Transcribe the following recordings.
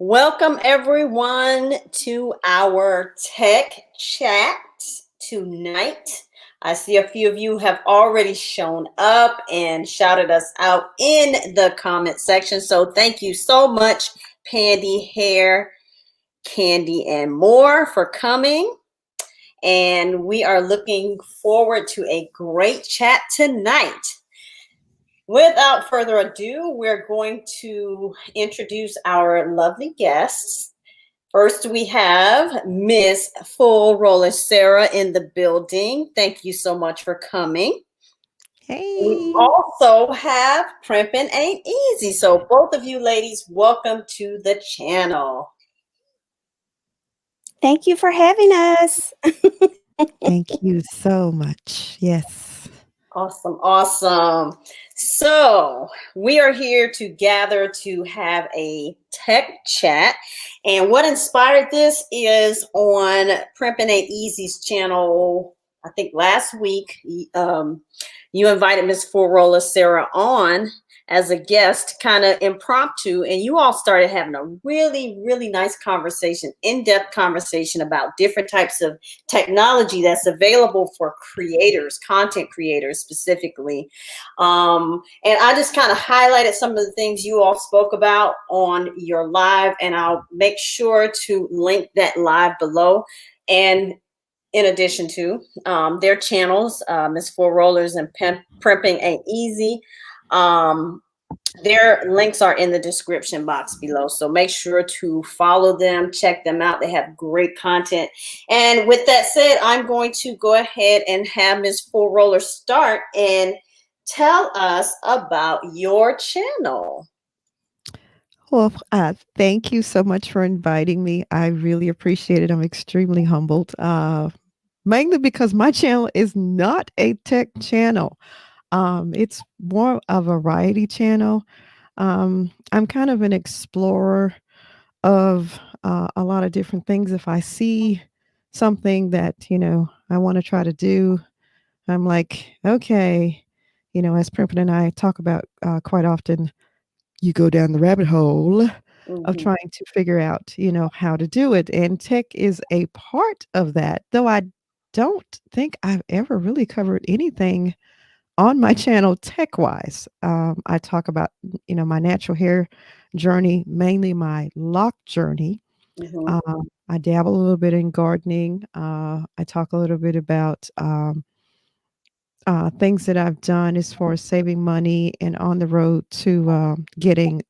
Welcome everyone to our tech chat tonight. I see a few of you have already shown up and shouted us out in the comment section. So thank you so much, Pandy, Hair, Candy, and more for coming. And we are looking forward to a great chat tonight. Without further ado, we're going to introduce our lovely guests. First, we have Miss Fullroller Cera in the building. Thank you so much for coming. Hey. We also have Primping Ain't Easy. So both of you ladies, welcome to the channel. Thank you for having us. Thank you so much. Yes. Awesome, awesome. So we are here to gather to have a tech chat. And what inspired this is on Primping Ain't Easy's channel, I think last week, you invited Miss Fullroller Cera on as a guest, kind of impromptu, and you all started having a really, really nice conversation, in-depth conversation about different types of technology that's available for creators, content creators specifically. And I just kind of highlighted some of the things you all spoke about on your live, and I'll make sure to link that live below. And in addition to their channels, Miss Fullrollers and Primping Ain't Easy. Their links are in the description box below. So make sure to follow them, check them out. They have great content. And with that said, I'm going to go ahead and have Miss Fullroller start and tell us about your channel. Well, thank you so much for inviting me. I really appreciate it. I'm extremely humbled, mainly because my channel is not a tech channel. It's more a variety channel. I'm kind of an explorer of a lot of different things. If I see something that, I want to try to do, I'm like, okay, as Primpin and I talk about quite often, you go down the rabbit hole of trying to figure out, how to do it. And tech is a part of that, though I don't think I've ever really covered anything on my channel tech-wise. I talk about, my natural hair journey, mainly my lock journey. I dabble a little bit in gardening. I talk a little bit about things that I've done as far as saving money and on the road to getting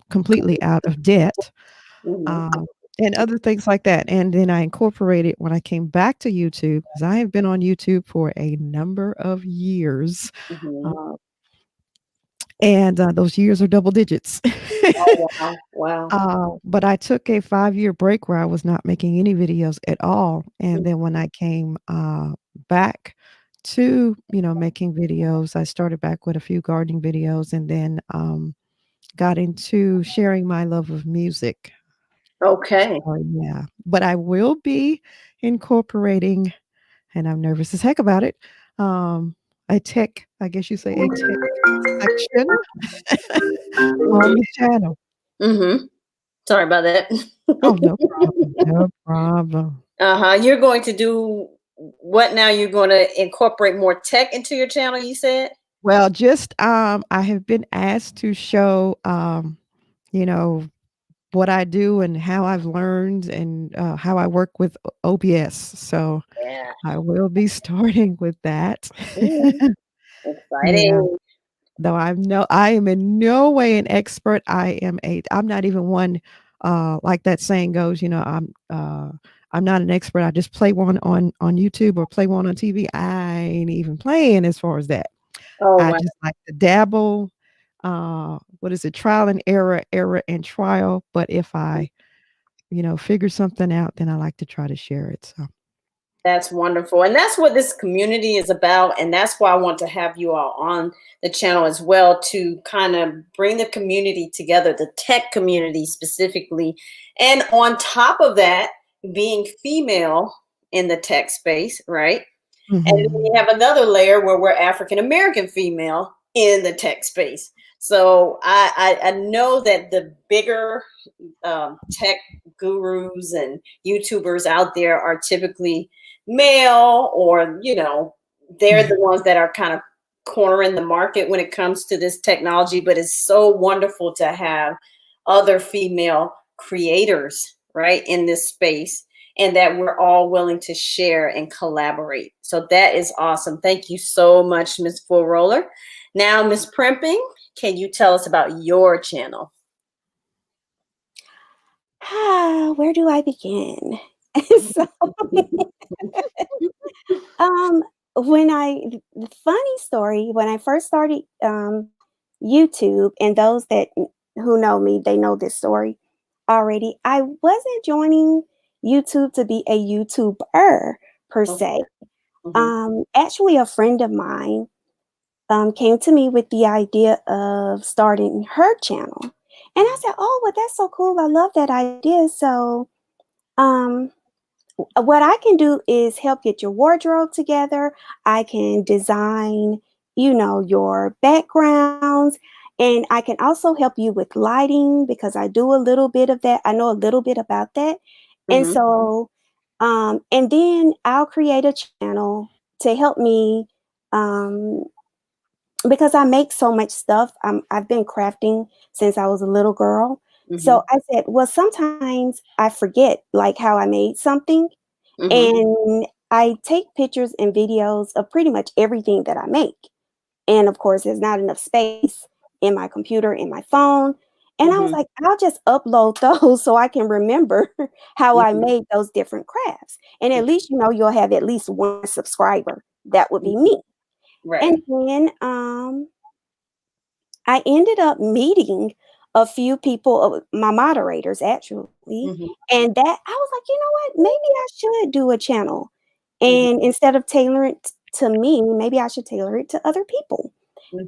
completely out of debt. And other things like that. And then I incorporated when I came back to YouTube, because I have been on YouTube for a number of years. And those years are double digits. Oh, wow. Wow. But I took a 5-year break where I was not making any videos at all. And then when I came back to, making videos, I started back with a few gardening videos and then got into sharing my love of music. Okay. So, yeah, but I will be incorporating, and I'm nervous as heck about it, a tech, I guess you say a tech section on the channel. Sorry about that. Oh, no problem. No problem. You're going to do what now? You're going to incorporate more tech into your channel, you said? Well, just I have been asked to show what I do and how I've learned and how I work with OBS. So Yeah. I will be starting with that. Exciting. Yeah. Though I am in no way an expert. I'm not even one like that saying goes, I'm not an expert. I just play one on YouTube or play one on TV. I ain't even playing as far as that. Oh, I wow. just like to dabble. What is it? Trial and error and trial. But if I, figure something out, then I like to try to share it. So That's wonderful. And that's what this community is about. And that's why I want to have you all on the channel as well, to kind of bring the community together, the tech community specifically. And on top of that, being female in the tech space, right? And then we have another layer where we're African American female in the tech space. So I know that the bigger tech gurus and YouTubers out there are typically male, or they're the ones that are kind of cornering the market when it comes to this technology. But it's so wonderful to have other female creators, right, in this space, and that we're all willing to share and collaborate. So that is awesome. Thank you so much, Ms. Fullroller. Now, Ms. Primping, can you tell us about your channel? Where do I begin? So, the funny story, when I first started YouTube, and those that who know me, they know this story already. I wasn't joining YouTube to be a YouTuber per se. Actually, a friend of mine came to me with the idea of starting her channel. And I said, oh, well, that's so cool. I love that idea. So what I can do is help get your wardrobe together. I can design, your backgrounds. And I can also help you with lighting because I do a little bit of that. I know a little bit about that. And so, and then I'll create a channel to help me because I make so much stuff. I've been crafting since I was a little girl. So I said, well, sometimes I forget like how I made something, and I take pictures and videos of pretty much everything that I make. And of course, there's not enough space in my computer, in my phone. And I was like, I'll just upload those so I can remember how I made those different crafts. And at least, you'll have at least one subscriber. That would be me. Right. And then I ended up meeting a few people, my moderators actually, and that I was like, you know what, maybe I should do a channel, and instead of tailoring it to me, maybe I should tailor it to other people.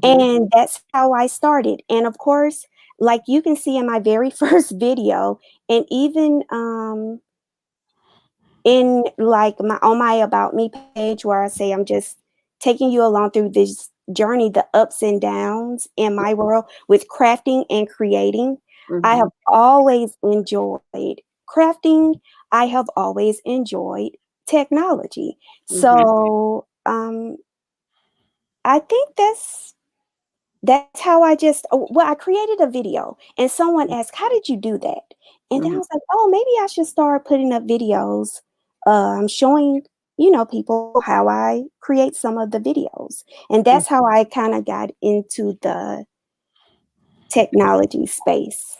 And that's how I started. And of course, like you can see in my very first video, and even in like on my About Me page, where I say I'm just taking you along through this journey, the ups and downs in my world with crafting and creating. I have always enjoyed crafting. I have always enjoyed technology. So I think that's how I I created a video, and someone asked, how did you do that? And then I was like, oh, maybe I should start putting up videos, showing, people how I create some of the videos. And that's how I kind of got into the technology space.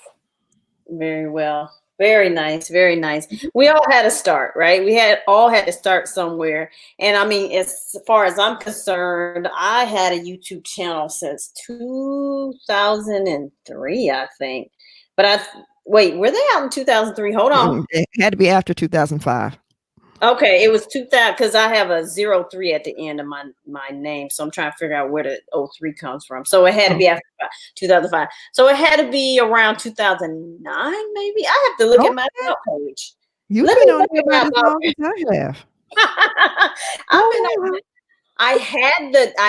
Very well. Very nice. Very nice. We all had to start, right? We all had to start somewhere. And I mean, as far as I'm concerned, I had a YouTube channel since 2003, I think. But wait, were they out in 2003? Hold on. It had to be after 2005. Okay, it was 2000 because I have a 03 at the end of my name, so I'm trying to figure out where the 03 comes from. So it had to be after 2005. So it had to be around 2009, maybe. I have to look at my about page. You've been on here about as long as I have. I've been on. I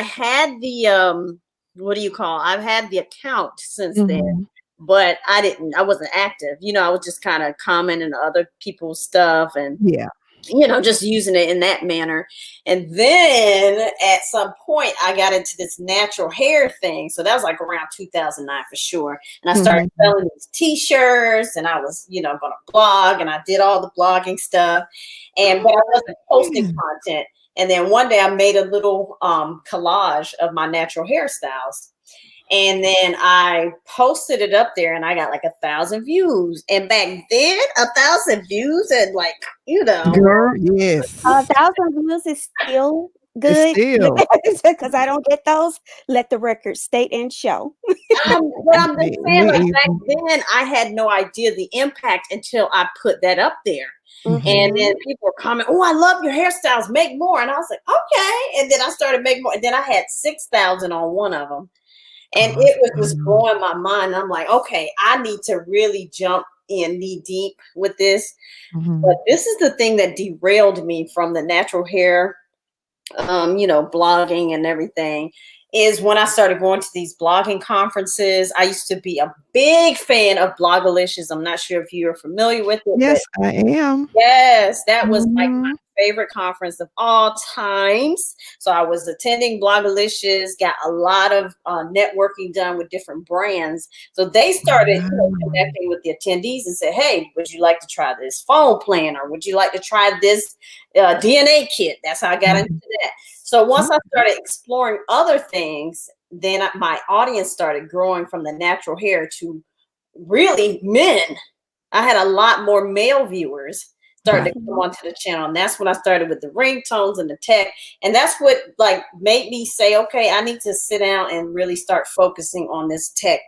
had the what do you call? I've had the account since then, but I wasn't active. I was just kind of commenting on other people's stuff and just using it in that manner. And then at some point I got into this natural hair thing. So that was like around 2009 for sure. And I started selling these t-shirts, and I was, going to blog, and I did all the blogging stuff. But I wasn't posting content. And then one day I made a little collage of my natural hairstyles. And then I posted it up there, and I got like 1,000 views. And back then, 1,000 views, and girl, yes, 1,000 views is still good because I don't get those. Let the record state and show. But I'm just saying, like, back then, I had no idea the impact until I put that up there. And then people were commenting, "Oh, I love your hairstyles. Make more." And I was like, "Okay." And then I started making more. And then I had 6,000 on one of them. And it was just blowing my mind. I'm like, okay, I need to really jump in knee deep with this. But this is the thing that derailed me from the natural hair, blogging and everything. is when I started going to these blogging conferences. I used to be a big fan of Blogalicious. I'm not sure if you're familiar with it, but Yes, I am. yes, that was like my Mhm. favorite conference of all times. So I was attending Blogalicious, got a lot of networking done with different brands. So they started, Wow. connecting with the attendees and said, "Hey, would you like to try this phone planner? Would you like to try this DNA kit?" That's how I got into Mhm. that. So once I Okay. started exploring other things, then my audience started growing from the natural hair to really men. I had a lot more male viewers starting Right. to come onto the channel. And that's when I started with the ringtones and the tech. And that's what like made me say, okay, I need to sit down and really start focusing on this tech,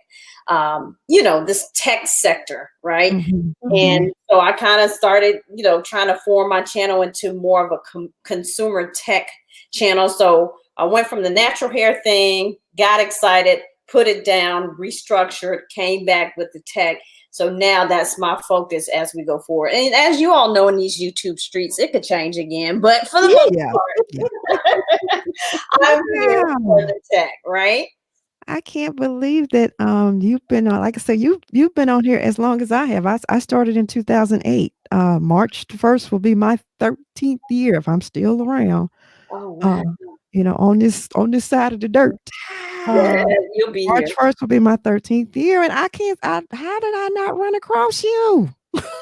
this tech sector, right? Mhm. Mhm. Mhm. And so I kind of started, trying to form my channel into more of a consumer tech channel. So I went from the natural hair thing, got excited, put it down, restructured, came back with the tech. So now that's my focus as we go forward. And as you all know, in these YouTube streets, it could change again. But for the most Yeah. Yeah. part, I'm here for Wow. the tech, right? I can't believe that you've been on, like I said, you've been on here as long as I have. I started in 2008. March 1st will be my 13th year if I'm still around. Oh, wow. Uh, on this side of the dirt. Yeah, Uh, you'll be here. March 1st will be my 13th year, and I can't. How did I not run across you?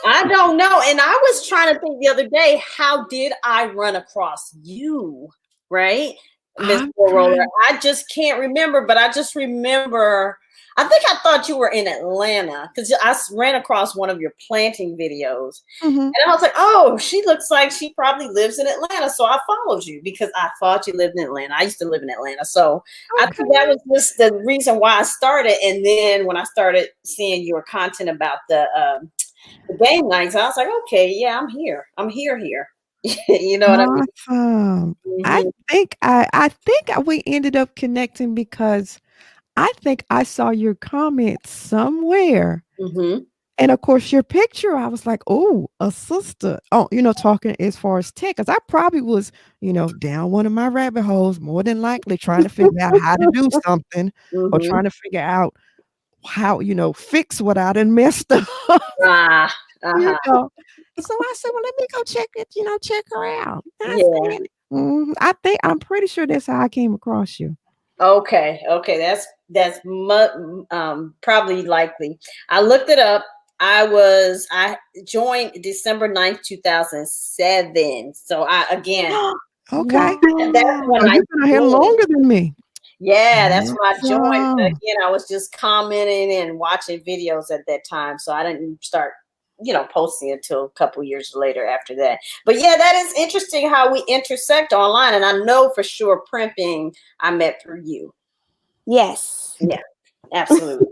I don't know. And I was trying to think the other day, how did I run across you? Right? Miss I'm Fullroller. trying. I just can't remember, but I just remember I think I thought you were in Atlanta because ran across one of your planting videos. Mhm. And I was like, oh, she looks like she probably lives in Atlanta. So I followed you because I thought you lived in Atlanta. I used to live in Atlanta. So I think that Okay. was just the reason why I started. And then when I started seeing your content about the game nights, I was like, okay, yeah, I'm here. I'm here. You know what I mean? Awesome. I Mhm, think we ended up connecting because I think I saw your comment somewhere. mhm. And of course, your picture, I was like, oh, a sister. Oh, talking as far as tech, because I probably was, down one of my rabbit holes, more than likely trying to figure out how to do something or Mhm. trying to figure out how, fix what I done messed up, Ah, you uh-huh. know. So I said, well, let me go check it, check her out. I Yeah. said, I'm pretty sure that's how I came across you. Okay. Okay. That's probably likely. I looked it up. I joined December 9th, 2007. So I again Okay. that's Wow. when So I you've been out here joined. longer than me. Yeah, that's when I joined. Awesome. Again, I was just commenting and watching videos at that time. So I didn't start, posting until a couple years later after that. But yeah, that is interesting how we intersect online. And I know for sure Primping I met through you. Yes. Yeah, absolutely.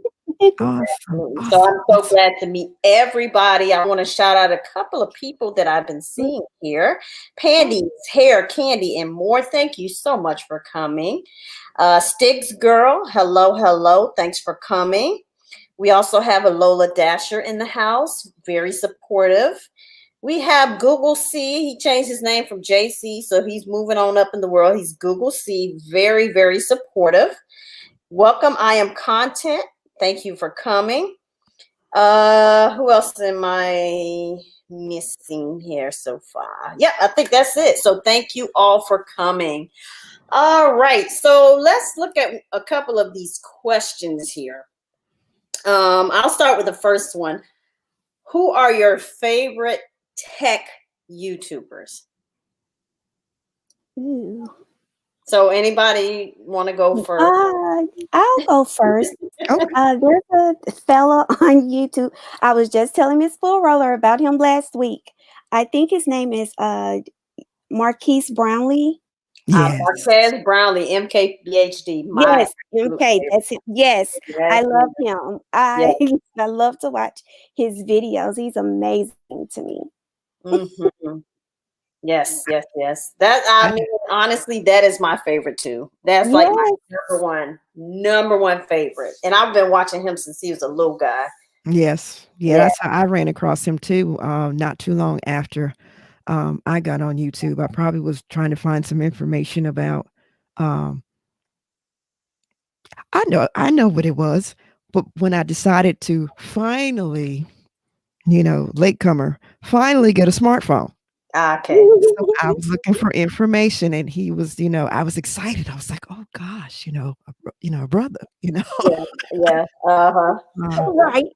Awesome. Absolutely. So Awesome. I'm so glad to meet everybody. I want to shout out a couple of people that I've been seeing here. Pandy's Hair, Candy, and more. Thank you so much for coming. Stiggs Girl, hello, hello. Thanks for coming. We also have a Lola Dasher in the house, very supportive. We have Google C. He changed his name from JC, so he's moving on up in the world. He's Google C, very, very supportive. Welcome, I am content. Thank you for coming. Who else am I missing here so far? Yeah, I think that's it. So thank you all for coming. All right, so let's look at a couple of these questions here. I'll start with the first one. Who are your favorite tech YouTubers? Ooh. So anybody want to go first? I'll go first. Okay. There's a fella on YouTube. I was just telling Miss Fullroller about him last week. I think his name is Marquise Brownlee. Yes. Marquez Brownlee, MKBHD, my Yes, absolute okay, favorite. that's it. Yes, I Yes, love him. yes. I love to watch his videos. He's amazing to me. Mhm. Yes, yes, yes. That I I mean, honestly, that is my favorite too. That's like my Yes. number one favorite. And I've been watching him since he was a little guy. Yes. Yeah, Yeah. that's how I ran across him too, not too long after, I got on YouTube. I probably was trying to find some information about, um, I know what it was. But when I decided to finally, latecomer, finally get a smartphone. Okay. So I was looking for information and he was, I was excited. I was like, oh gosh, a brother, Yeah. Yeah. Uh-huh. Uh, Right.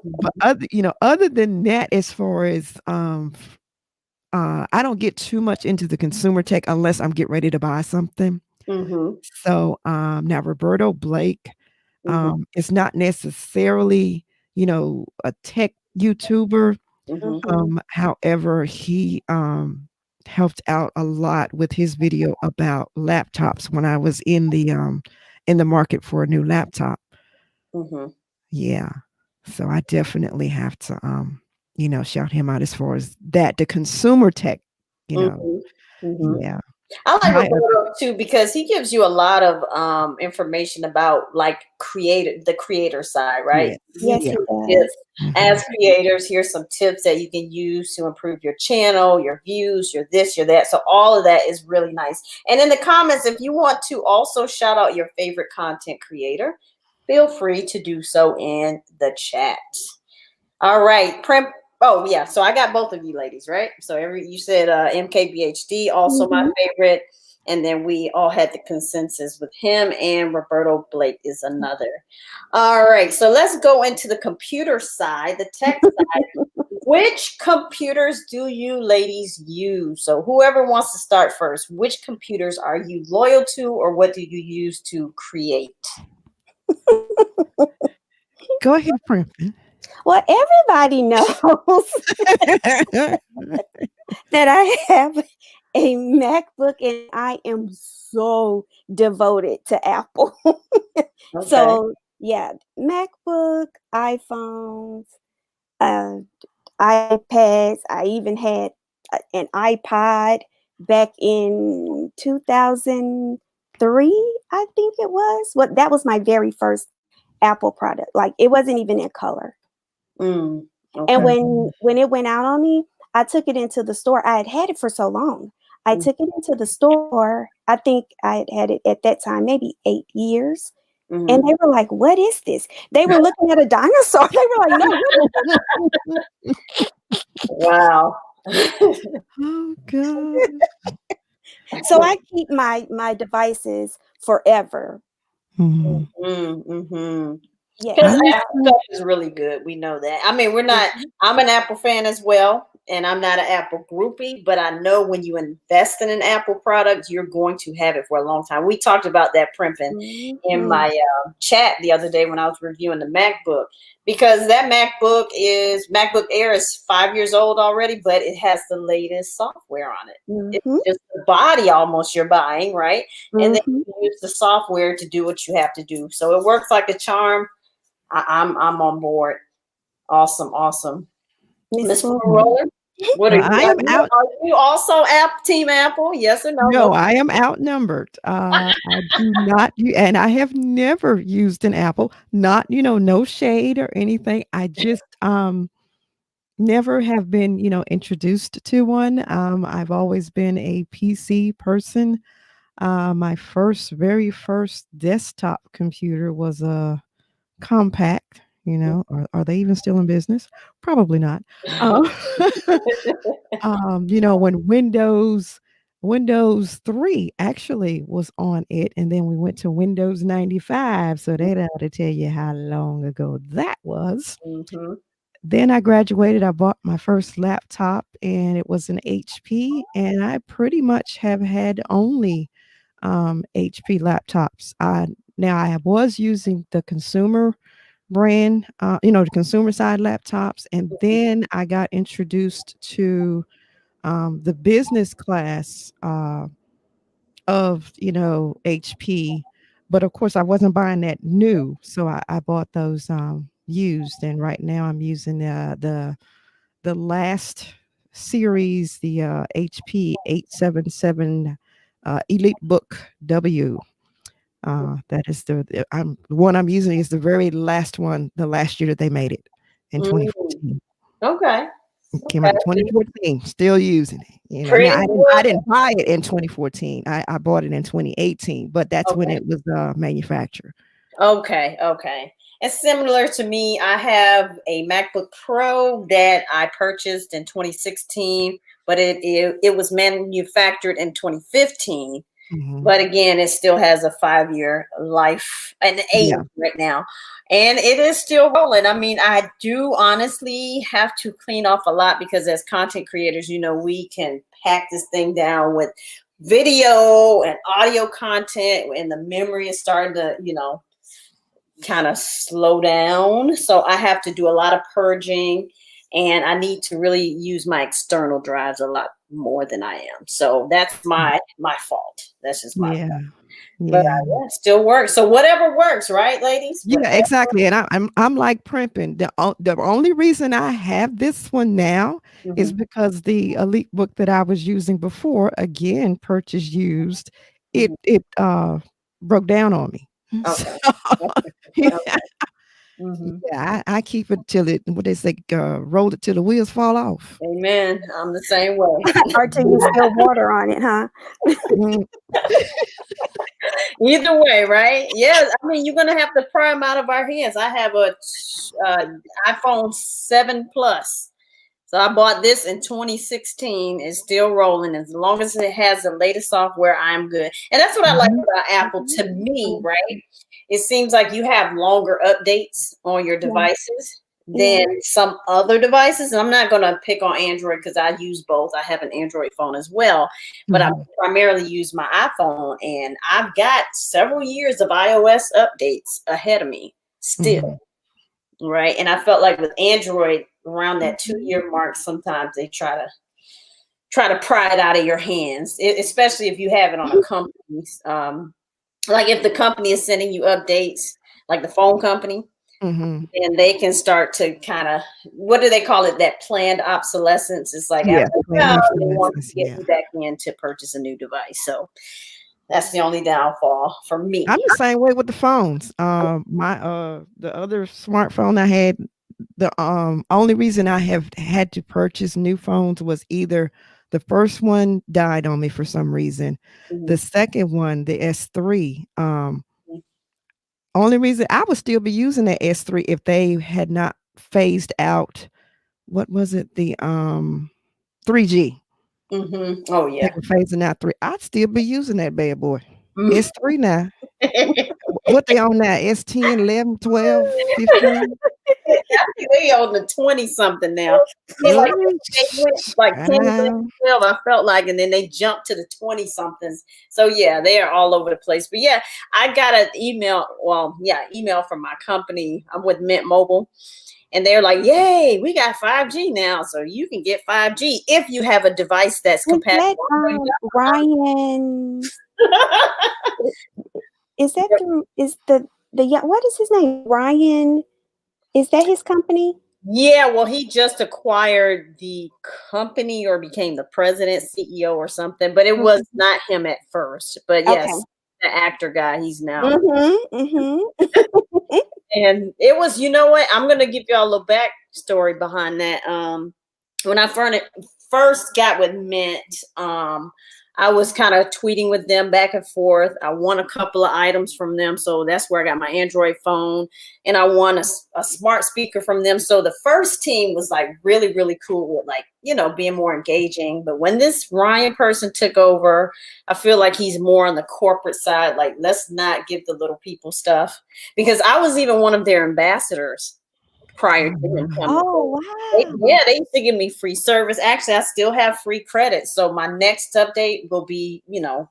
but other than that, as far as I don't get too much into the consumer tech unless I'm getting ready to buy something. Mm-hmm. So now Roberto Blake Mm-hmm. is not necessarily, a tech YouTuber. Mm-hmm. However, he helped out a lot with his video about laptops when I was in the market for a new laptop. Mm-hmm. Yeah. So I definitely have to shout him out as far as that, the consumer tech, you know. Mm-hmm. Mm-hmm. Yeah. I like My Roberto too because he gives you a lot of information about like the creator side, right? Yes. He gives Yes, Yeah. he you does. tips Mhm. as creators. Here's some tips that you can use to improve your channel, your views, your this, your that. So all of that is really nice. And in the comments, if you want to also shout out your favorite content creator, feel free to do so in the chat. All right, Oh yeah, so I got both of you ladies, right? So you said MKBHD, also my Mhm. favorite, and then we all had the consensus with him, and Roberto Blake is another. All right, so let's go into the computer side, the tech side. Which computers do you ladies use? So whoever wants to start first, which computers are you loyal to, or what do you use to create? Go ahead, Primping. Well, everybody knows that I have a MacBook and I am so devoted to Apple. Okay. So, yeah, MacBook, iPhones, uh, iPads. I even had an iPod back in 2003, I think it was. What that was my very first Apple product. Like it wasn't even in color. Mm, And okay. when it went out on me, I took it into the store. I had it for so long. I Mm, took it into the store. I think I had it at that time, maybe 8 years. And mhm. they were like, "What is this?" They were looking at a dinosaur. They were like, "No, what is Wow. Oh God. this?" So I keep my devices forever. Mhm. Mm-hmm. I Because Yes. would Apple say, stuff is really good. We know that. I mean, we're not. Mhm. I'm an Apple fan as well, and I'm not an Apple groupie. But I know when you invest in an Apple product, you're going to have it for a long time. We talked about that primping in Mhm. my chat the other day when I was reviewing the MacBook because that MacBook Air is 5 years old already, but it has the latest software on it. It's Mhm. just the body almost you're buying, right? And then Mhm. you use the software to do what you have to do. So it works like a charm. I'm on board. Awesome, awesome. Miss Miss mhm. Fullroller, what are Well, you? I am out. Are you also Team Apple? Yes or no? No, I am outnumbered. I do not, and I have never used an Apple. Not, no shade or anything. I just never have been, introduced to one. I've always been a PC person. My very first desktop computer was a compact. Are they even still in business? Probably not. Um, when Windows 3 actually was on it, and then we went to Windows 95, so that ought to tell you how long ago that was. Mm-hmm. Then I graduated, I bought my first laptop, and it was an HP, and I pretty much have had only, HP laptops. Now I was using the consumer brand, the consumer side laptops, and then I got introduced to the business class of HP, but of course I wasn't buying that new, so I bought those used, and right now I'm using the last series, the HP 877 Elite Book W. That is the one I'm using is the very last one, the last year that they made it in Mm. 2014. Okay. It came out Okay. in 2014, still using it. You know, Pretty now I well. didn't buy it in 2014. I bought it in 2018, but that's when Okay. it was manufactured. Okay, okay. And similar to me, I have a MacBook Pro that I purchased in 2016, but it was manufactured in 2015. Mhm. But again, it still has a 5-year life and age Yeah. right now. And it is still rolling. I mean, I do honestly have to clean off a lot because as content creators, we can pack this thing down with video and audio content, and the memory is starting to, kind of slow down. So I have to do a lot of purging, and I need to really use my external drives a lot more than I am. So that's my fault. That's just my Yeah. fault. But Yeah. yeah, it still works. So whatever works, right, ladies? Yeah, exactly. And I'm like Primping. The only reason I have this one now is Mhm. because the Elite book that I was using before, again, purchased used, it Mhm. it broke down on me. So, Okay. yeah, Okay. Mhm. I keep it till it what they say, roll it till the wheels fall off. Amen. I'm the same way. Or till you spill water on it, huh? Mm, Either way, right? Yeah, I mean, you're gonna have to pry them out of our hands. I have a iPhone 7 Plus. So I bought this in 2016. It's still rolling. As long as it has the latest software, I'm good. And that's what I like mhm, about Apple. To me, right? It seems like you have longer updates on your Yeah, devices yeah. than some other devices. And I'm not going to pick on Android because I use both. I have an Android phone as well, but I mhm, primarily use my iPhone, and I've got several years of iOS updates ahead of me still. mhm. Right. And I felt like with Android around that Mhm. 2-year mark, sometimes they try to pry it out of your hands, especially if you have it on a company's like if the company is sending you updates, like the phone company, Mhm. then they can start to kind of, what do they call it? That planned obsolescence. It's like Yeah, after a plain while, they want obsolescence, to get yeah. you back in to purchase a new device. So that's the only downfall for I'm me. the same way with the phones. My the other smartphone I had, the only reason I have had to purchase new phones was either the first one died on me for some reason. The Mhm. second one, the S3, only reason I would still be using that S3 if they had not phased out, what was it? The 3G. Mhm. Oh They yeah. were phasing out 3. I'd still be using that bad boy. Mm. S3 now. What they on now? S10, 11, 12, 15? They on the 20 something now. They like Mm, they went like 10, 11, child. 12, I felt like, and then they jumped to the 20 somethings. So yeah, they are all over the place. But yeah, I got an email. Well, yeah, email from my company. I'm with Mint Mobile. And they're like, yay, we got 5G now. So you can get 5G if you have a device that's Is that compatible. Ryan? Is that Yep. the what is his name? Ryan? Is that his company? Yeah, well, he just acquired the company or became the president, CEO, or something, but it was Mhm. not him at first. But Okay. yes, the actor guy, he's now. Mhm. Mhm. And it was, you know what? I'm gonna give you all a little backstory behind that. When I first got with Mint, I was kind of tweeting with them back and forth. I won a couple of items from them, so that's where I got my Android phone, and I won a smart speaker from them. So the first team was like really, really cool with like being more engaging. But when this Ryan person took over, I feel like he's more on the corporate side. Like, let's not give the little people stuff, because I was even one of their ambassadors prior Oh, to him wow. coming. Oh, Yeah, wow. they used to give me free service. Actually, I still have free credit. So my next update will be, I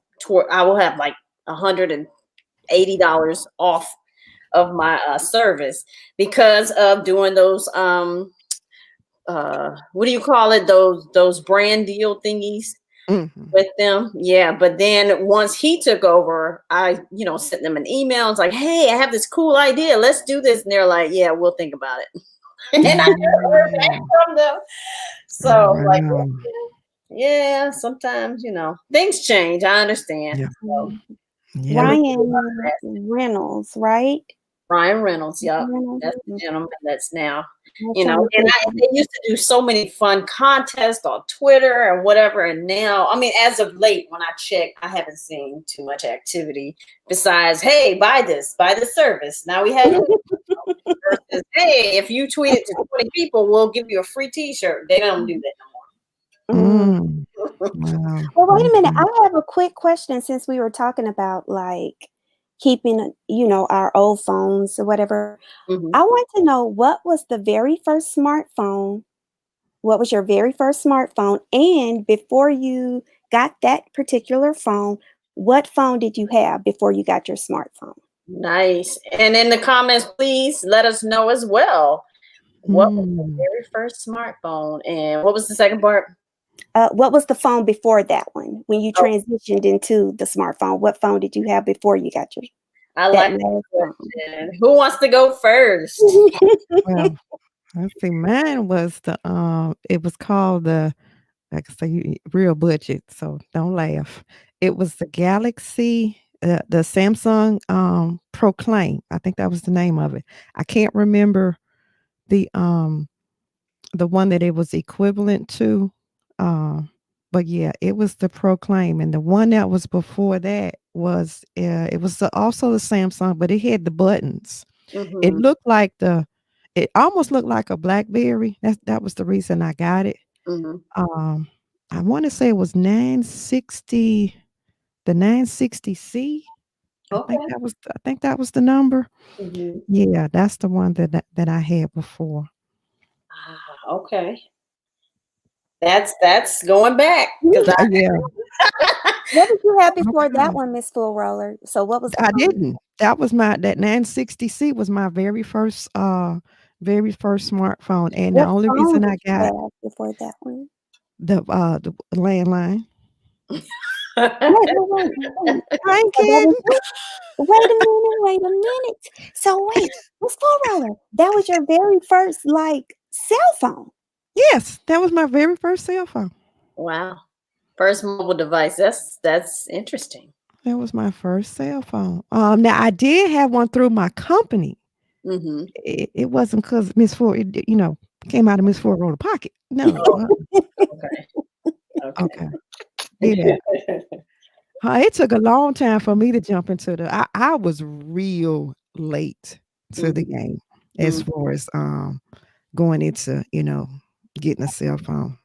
will have like $180 off of my service because of doing those what do you call it? Those brand deal thingies Mhm. with them. Yeah, but then once he took over, I, sent them an email. It's like, hey, I have this cool idea. Let's do this. And they're like, yeah, we'll think about it. And I never heard back Mm. from them. Oh, So like, wow. yeah, sometimes, things change. I understand. Yeah. So Mhm. Yeah. let me Ryan Reynolds, right? Ryan Reynolds, yep. Reynolds. That's the gentleman that's now, I'm you trying know, to and think. they used to do so many fun contests on Twitter and whatever. And now, I mean, as of late, when I check, I haven't seen too much activity besides, hey, buy this service. Now we have versus, hey, if you tweet it to 20 people, we'll give you a free t-shirt. They don't do that no more. Mm. Wow. Well, wait a minute. Okay. I have a quick question since we were talking about like keeping, our old phones or whatever. Mhm. I want to know what was the very first smartphone? What was your very first smartphone? And before you got that particular phone, what phone did you have before you got your smartphone? Nice. And in the comments, please let us know as well. What was the Mm. very first smartphone? And what was the second part? What was the phone before that one? When you Oh, transitioned into the smartphone, what phone did you have before you got I that like that last phone? question. Who wants to go first? Well, let's see. Mine was it was called like I say, real budget, so don't laugh. It was the Galaxy, the Samsung Proclaim. I think that was the name of it. I can't remember the um the one that it was equivalent to. But yeah, it was the Proclaim, and the one that was before that was it was also the Samsung, but it had the buttons. It Mhm, looked like it almost looked like a BlackBerry. That was the reason I got it. mhm. Um, I want to say it was 960, the 960C. Okay. I think that was the number. Mhm. Yeah, that's the one that I had before. Okay. That's going back because Yeah, What did you have before that okay. one, Miss Fullroller? So what was the I phone? didn't. That 960C was my very first smartphone, and the What only phone reason did I you got have before that one? the landline. Wait. I ain't So that was kidding. wait a minute. So wait, Miss Fullroller, that was your very first like cell phone. Yes, that was my very first cell phone. Wow. First mobile device. That's interesting. That was my first cell phone. Now I did have one through my company. Mhm. It wasn't because Miss Ford, came out of Miss Ford Roller pocket. No. Oh, okay. Okay. Okay. Yeah. It took a long time for me to jump into I was real late to the Mhm, game as mhm, far as going into, getting a cell phone.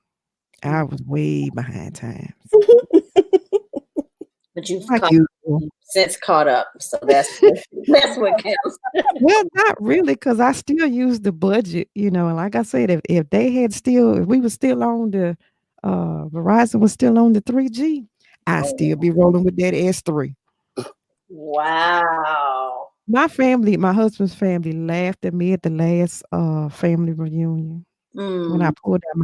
I mhm. was way behind times. But you've Like usual. since caught up, so that's what counts. Well, not really, because I still use the budget, and like I said, if we were still on the Verizon was still on the 3G, I'd Oh, still be rolling with that S3. wow. My husband's family laughed at me at the last family reunion when I Mm. pulled out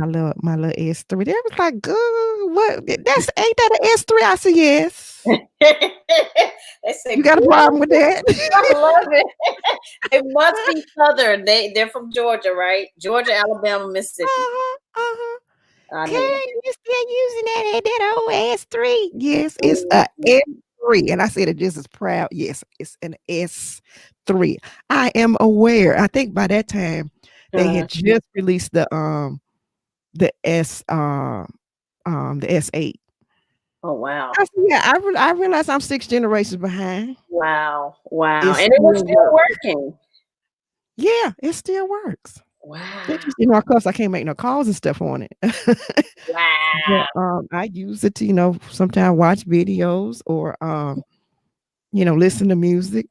my little S3. They was like, "Good, what? That's ain't that an S3?" I said, "Yes." They say, You got a problem with that? I love it. They must be Southern. They're from Georgia, right? Georgia, Alabama, Mississippi. Uh-huh, uh-huh. I Karen, know that. you still using that old S3? Yes, it's a Mhm. S3. And I said it just as proud. Yes, it's an S3. I am aware. I think by that time they Uh, had just released the the S8. oh wow. I said, yeah, I realize I'm 6 generations behind. Wow. Wow. It And it was still still works. working. Yeah, it still works. It Wow. just, of course, I can't make no calls and stuff on it. But, Wow. I use it to, sometimes watch videos or, listen to music.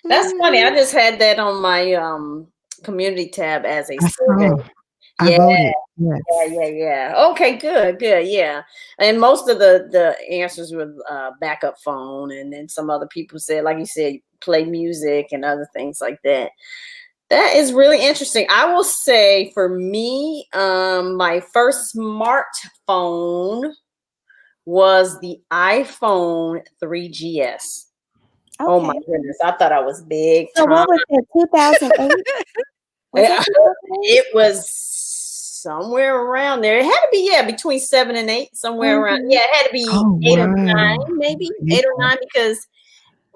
That's funny. I Mhm. just had that on my community tab as a I survey. saw. I Yeah, voted. yeah, Yes. yeah. Okay, good, yeah. And most of the answers were backup phone, and then some other people said, like you said, play music and other things like that. That is really interesting. I will say for me, my first smartphone was the iPhone 3GS. Oh my Okay. goodness, I thought I was big So time. what was that, 2008? Was that 2008? It was somewhere around there. It had to be, yeah, between 7 and 8, somewhere around. Mhm. Yeah, it had to be Oh, 8 or 9, wow. maybe Yeah. 8 or 9, because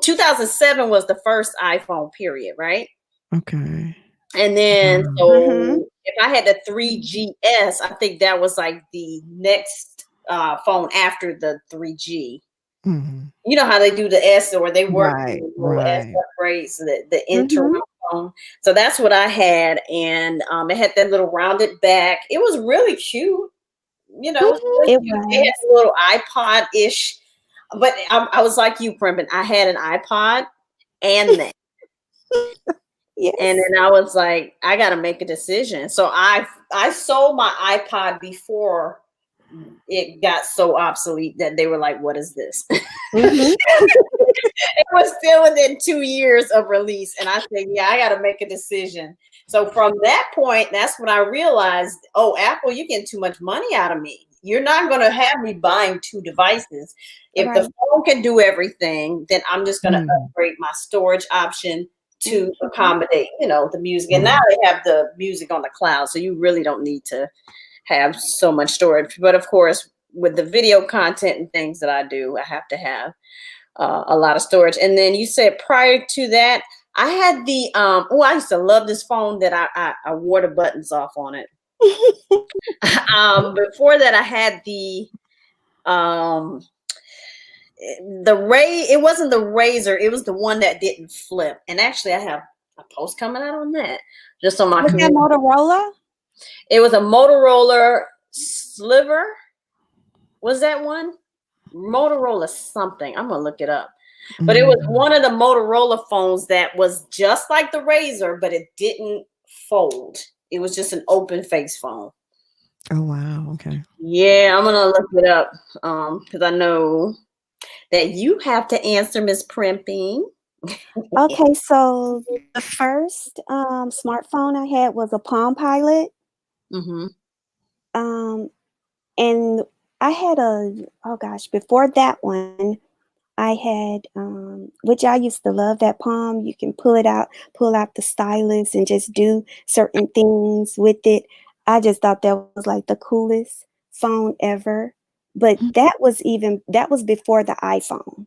2007 was the first iPhone, period, right? Okay. And then, Wow. so if I had the 3GS, I think that was like the next phone after the 3G. Mhm. You know how they do the S, or they work Right, the little S right. upgrades, the interim phone. So that's what I had, and it had that little rounded back. It was really cute. You know, it was really It cute. It had was. a little iPod-ish, but I was like you, Primping. I had an iPod and that. Yes. And then I was like, I got to make a decision. So I sold my iPod before it got so obsolete that they were like, "What is this?" Mhm. It was still within 2 years of release, and I said, "Yeah, I got to make a decision." So from that point, that's when I realized, "Oh, Apple, you're getting too much money out of me. You're not going to have me buying 2 devices. If the Right. phone can do everything, then I'm just going to Mhm. upgrade my storage option to Mhm. accommodate, the music." And now Right. they have the music on the cloud, so you really don't need to have so much storage. But of course, with the video content and things that I do, I have to have a lot of storage. And then you said prior to that, I had the I used to love this phone that I wore the buttons off on it. Before that, I had um the Ray. It wasn't the Razor, it was the one that didn't flip. And actually, I have a post coming out on that, just on my Was that community. Motorola? It was a Motorola Sliver. Was that one? Motorola something. I'm gonna look it up. But it was Mhm. one of the Motorola phones that was just like the Razor, but it didn't fold. It was just an open face phone. Oh, wow. Okay. Yeah, I'm gonna look it up because I know that you have to answer, Miss Primping. Okay, so the first smartphone I had was a Palm Pilot. Mm-hmm. Um, and I had oh gosh, before that one, I had, which I used to love that Palm. You can pull out the stylus and just do certain things with it. I just thought that was like the coolest phone ever. But that was before the iPhone.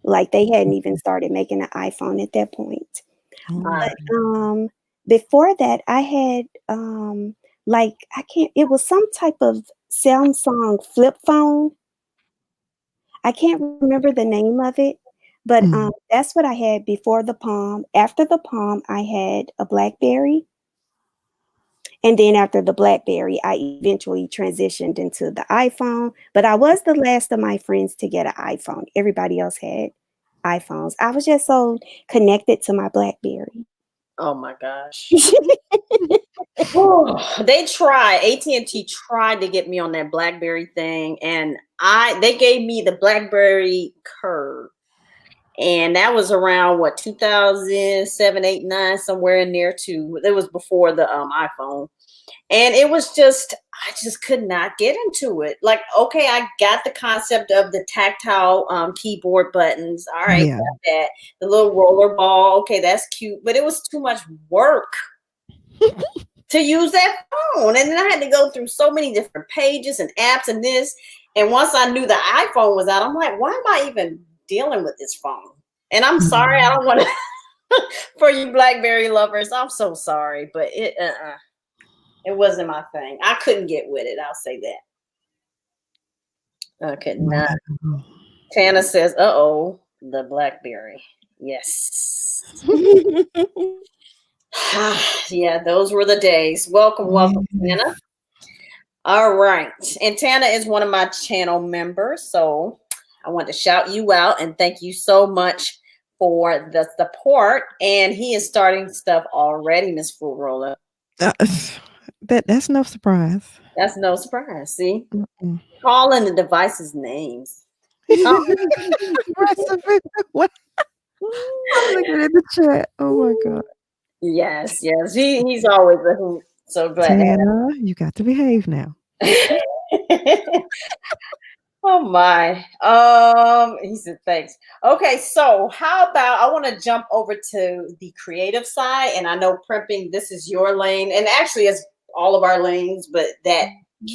Like they hadn't even started making an iPhone at that point. Oh. But before that, I had like I can't. It was some type of Samsung flip phone. I can't remember the name of it, but Mm. that's what I had before the Palm. After the Palm, I had a BlackBerry, and then after the BlackBerry, I eventually transitioned into the iPhone. But I was the last of my friends to get an iPhone. Everybody else had iPhones. I was just so connected to my BlackBerry. Oh my gosh. They tried. AT&T tried to get me on that BlackBerry thing, and they gave me the BlackBerry Curve. And that was around what, 2007, 8, 9, somewhere in there too. It was before the iPhone. And it was just, I just could not get into it. Like, okay, I got the concept of the tactile keyboard buttons. All right, Yeah. got that. The little roller ball. Okay, that's cute. But it was too much work to use that phone. And then I had to go through so many different pages and apps and this. And once I knew the iPhone was out, I'm like, why am I even dealing with this phone? And I'm sorry, I Mhm. don't want to, for you BlackBerry lovers, I'm so sorry, but it wasn't my thing. I couldn't get with it. I'll say that. I could not. Wow. Tana says, "Uh-oh, the BlackBerry." Yes. Yeah, those were the days. Welcome, welcome, Yes. Tana. All right. And Tana is one of my channel members. So I want to shout you out and thank you so much for the support. And he is starting stuff already, Miss Fullroller. Uh, that's no surprise. That's no surprise. See? Mm-mm. Calling the devices names. Oh, Recipe. What? I'm looking at the chat. Oh my god. yes, yes. He's always a hoot. So glad to Tana, you got to behave now. have Oh my. He said thanks. Okay, so how about I want to jump over to the creative side, and I know Primping, this is your lane, and actually it's all of our lanes, but that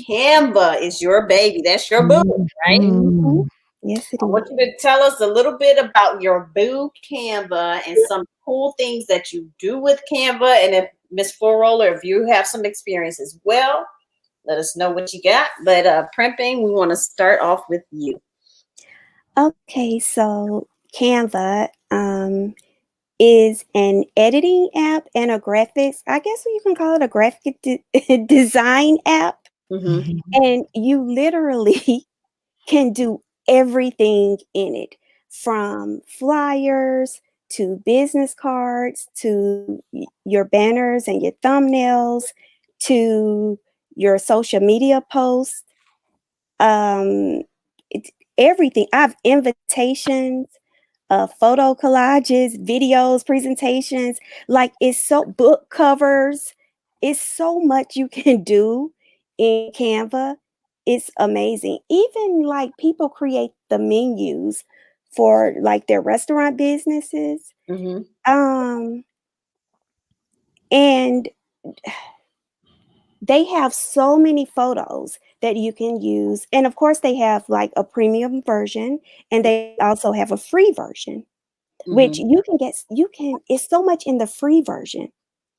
Canva is your baby. That's your boo, right? Mhm. Mhm. Yes, it I is. want you to tell us a little bit about your boo Canva and some cool things that you do with Canva. And if Miss Fullroller, if you have some experience as well, let us know what you got. But Primping, we want to start off with you. Okay, so Canva is an editing app and a graphics, I guess you can call it a graphic design app. Mm-hmm. Mhm. And you literally can do everything in it, from flyers to business cards to your banners and your thumbnails to your social media posts. Um, it's everything. I have invitations, photo collages, videos, presentations. Like, it's so book covers. It's so much you can do in Canva. It's amazing. Even like people create the menus for like their restaurant businesses. Mm-hmm. Um, and they have so many photos that you can use. And of course, they have like a premium version, and they also have a free version, which Mm-hmm. it's so much in the free version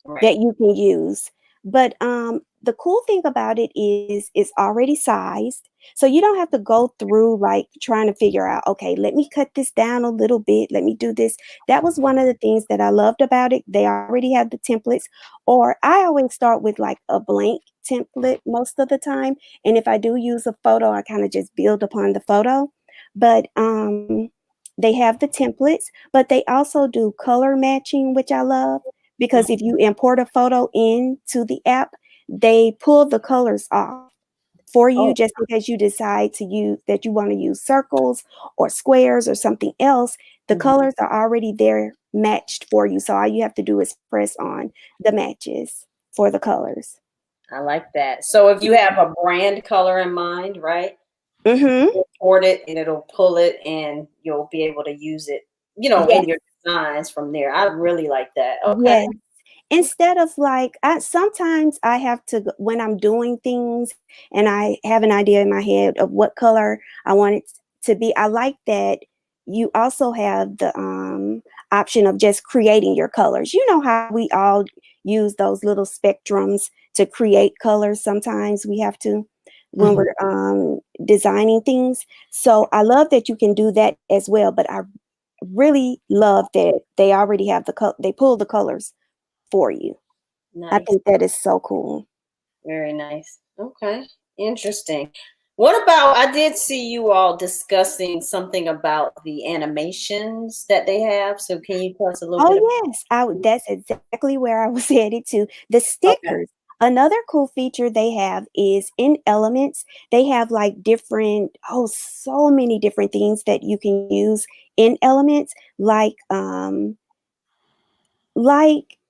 Right. that you can use. But the cool thing about it is it's already sized. So you don't have to go through like trying to figure out, okay, let me cut this down a little bit. Let me do this. That was one of the things that I loved about it. They already have the templates, or I always start with like a blank template most of the time. And if I do use a photo, I kind of just build upon the photo. But they have the templates, but they also do color matching, which I love, because if you import a photo into the app, they pull the colors off for you Oh, just because you decide to use that you want to use circles or squares or something else. The mhm. colors are already there matched for you. So all you have to do is press on the matches for the colors. I like that. So if you have a brand color in mind, right? Mm-hmm. Import it and it'll pull it and you'll be able to use it, in Yes. your designs from there. I really like that. Okay. Yes. Instead of like, sometimes I have to, when I'm doing things and I have an idea in my head of what color I want it to be, I like that you also have the option of just creating your colors. You know how we all use those little spectrums to create colors. Sometimes we have to when Mhm. we're designing things. So I love that you can do that as well. But I really love that they already have they pull the colors for you. I Nice. think that is so cool. Very nice. Okay. Interesting. What about, I did see you all discussing something about the animations that they have. So can you tell us a little bit Oh, yes, that's exactly where I was headed to. The okay. stickers. Another cool feature they have is in Elements, they have like so many different things that you can use in Elements, like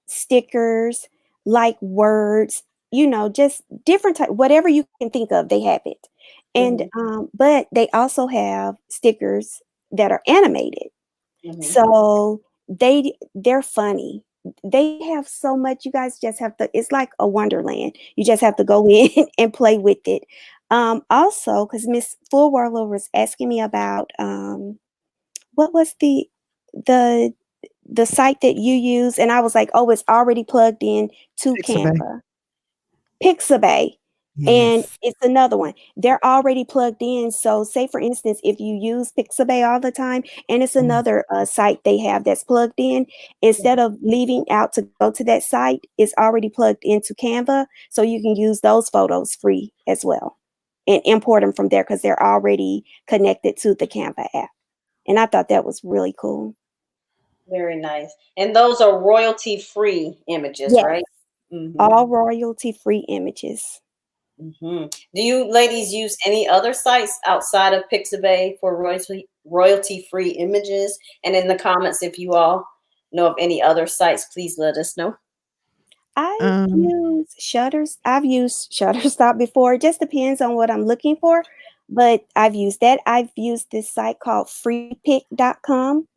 stickers, like words, just different type, whatever you can think of, they have it. And Hmm. but they also have stickers that are animated. Hmm. So they're funny. They have so much. You guys just have to, it's like a wonderland. You just have to go in and play with it. Also, because Miss Fullroller was asking me about what was the the site that you use, and I was like, oh, it's already plugged in to Pixabay. Canva. Pixabay. And Yes. it's another one. They're already plugged in. So, say for instance, if you use Pixabay all the time, and it's Mm. another site they have that's plugged in, instead of leaving out to go to that site, it's already plugged into Canva. So you can use those photos free as well and import them from there because they're already connected to the Canva app. And I thought that was really cool. Very nice. And those are royalty free images, Yes, right? Hmm. all royalty free images. Hmm. Do you ladies use any other sites outside of Pixabay for royalty free images? And in the comments, if you all know of any other sites, please let us know. Um, I've used Shutterstock before. It just depends on what I'm looking for, but I've used that. I've used this site called freepic.com.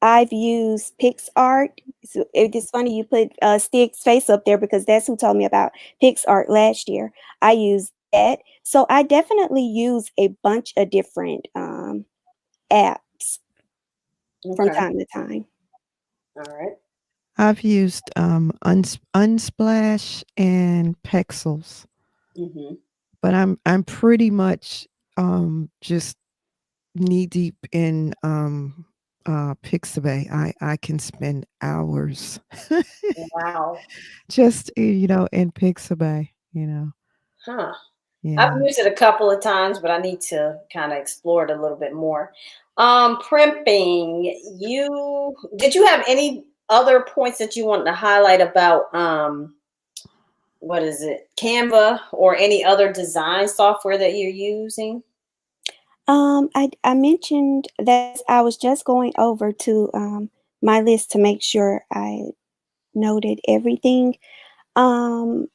I've used PixArt. So it's funny you put Stig's face up there because that's who told me about PixArt last year. I used that. So I definitely use a bunch of different apps from Okay. time to time. All right. I've used Unsplash and Pexels, Mm-hmm. but I'm pretty much just knee deep in Pixabay. I can spend hours Wow. just in Pixabay. Huh. I've Yeah. used it a couple of times, but I need to kind of explore it a little bit more. Primping, did you have any other points that you wanted to highlight about what is it, Canva or any other design software that you're using? I mentioned that I was just going over to my list to make sure I noted everything. Um,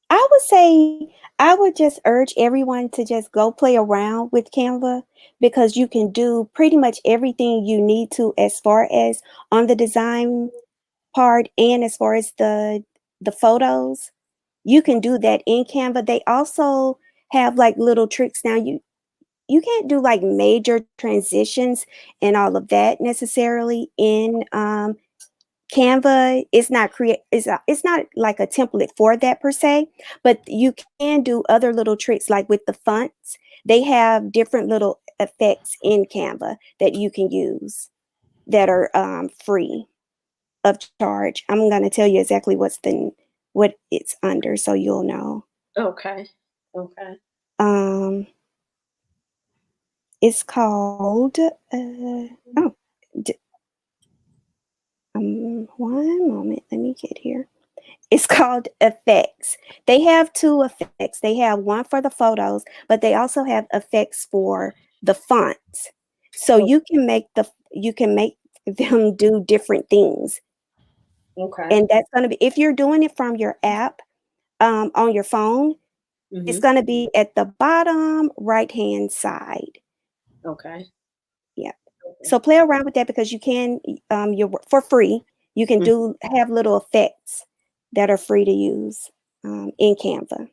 I would say I would just urge everyone to just go play around with Canva because you can do pretty much everything you need to as far as on the design part and as far as the photos. You can do that in Canva. They also have like little tricks now. You can't do like major transitions and all of that necessarily in Canva. It's not like a template for that per se, but you can do other little tricks like with the fonts. They have different little effects in Canva that you can use that are free of charge. I'm going to tell you exactly what it's under so you'll know. Okay. Okay. Um, it's called oh, d- one moment. Let me get here. It's called effects. They have two effects. They have one for the photos, but they also have effects for the fonts. So Oh, you can make them do different things. okay. And that's going to be if you're doing it from your app on your phone, it's Mm-hmm. going to be at the bottom right hand side. Okay. Yeah. Okay. So play around with that because you can for free. You can Mhm. have little effects that are free to use in Canva.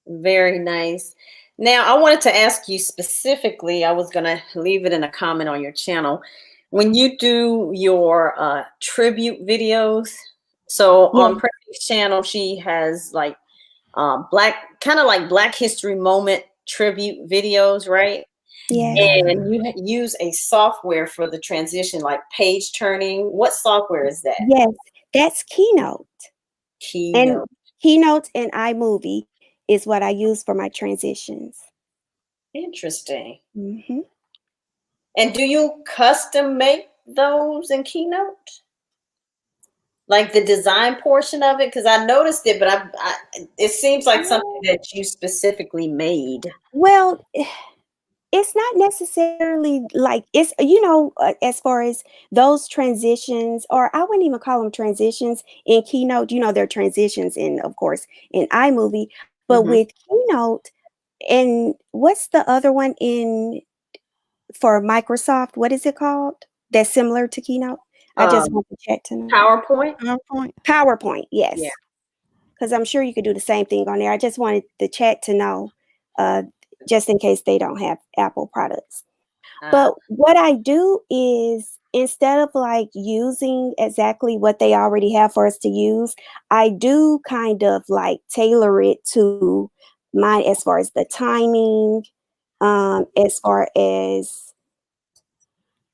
Very nice. Now, I wanted to ask you specifically, I was going to leave it in a comment on your channel. When you do your tribute videos, so Yeah. on Primping's channel, she has like kind of like Black History Moment tribute videos, right? Yes. Yeah. And you use a software for the transition, like page turning. What software is that? Yes. That's Keynote. And Keynote. Keynote and iMovie is what I use for my transitions. Interesting. Hmm. And do you custom make those in Keynote? Like the design portion of it? Because I noticed it, but it seems like something that you specifically made. Well, it's not necessarily like it's as far as those transitions, or I wouldn't even call them transitions in Keynote. They're transitions in, of course, in iMovie, but Hmm. with Keynote and what's the other one in for Microsoft? What is it called? That's similar to Keynote. I just Um, want to check to know. PowerPoint? PowerPoint. PowerPoint, Yeah. yes, because I'm sure you could do the same thing on there. I just wanted the chat to know, uh, just in case they don't have Apple products. Uh, But what I do is instead of like using exactly what they already have for us to use, I do kind of like tailor it to mine as far as the timing, as far as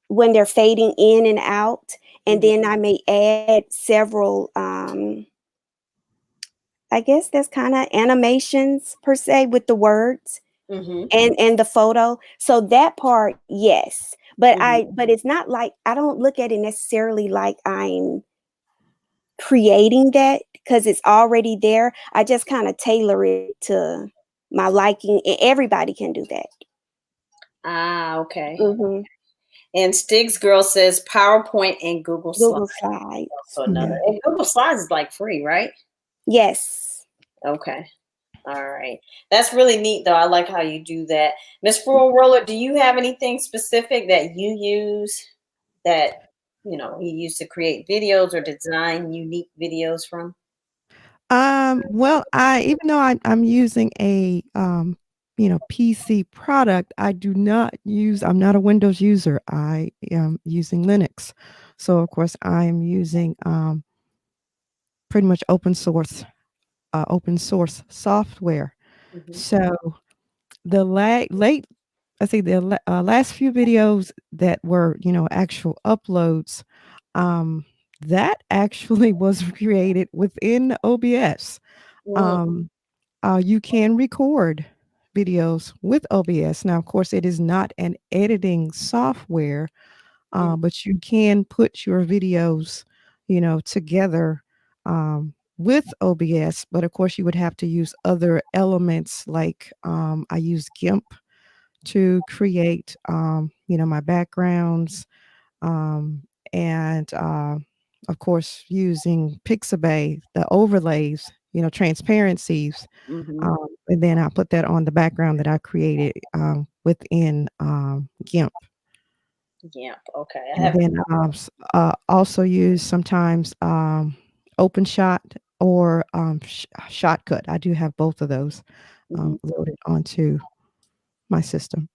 when they're fading in and out. And mhm, then I may add several, I guess that's kind of animations per se with the words mhm, and the photo. So that part, yes. mhm. But it's not like I don't look at it necessarily like I'm creating that because it's already there. I just kind of tailor it to my liking, and everybody can do that. Okay. Hmm. And Stig's Girl says PowerPoint and Google Slides. Google Slides. Also another. Yeah. And Google Slides is like free, right? Yes. Okay. All right. That's really neat, though. I like how you do that. Miss Fullroller, do you have anything specific that you use that, you use to create videos or design unique videos from? Well, I even though I'm using a PC product, I'm not a Windows user. I am using Linux. So of course I am using pretty much open source software. So the late I think last few videos that were, actual uploads, that actually was created within OBS. Um, you can record videos with OBS. Now, of course, it is not an editing software, but you can put your videos, together with OBS. But of course, you would have to use other elements like I use GIMP to create, my backgrounds, and of course, using Pixabay, the overlays, transparencies, and then I put that on the background that I created within GIMP. Yeah. Okay. I And have. then also use sometimes OpenShot or Shotcut. I do have both of those loaded onto my system.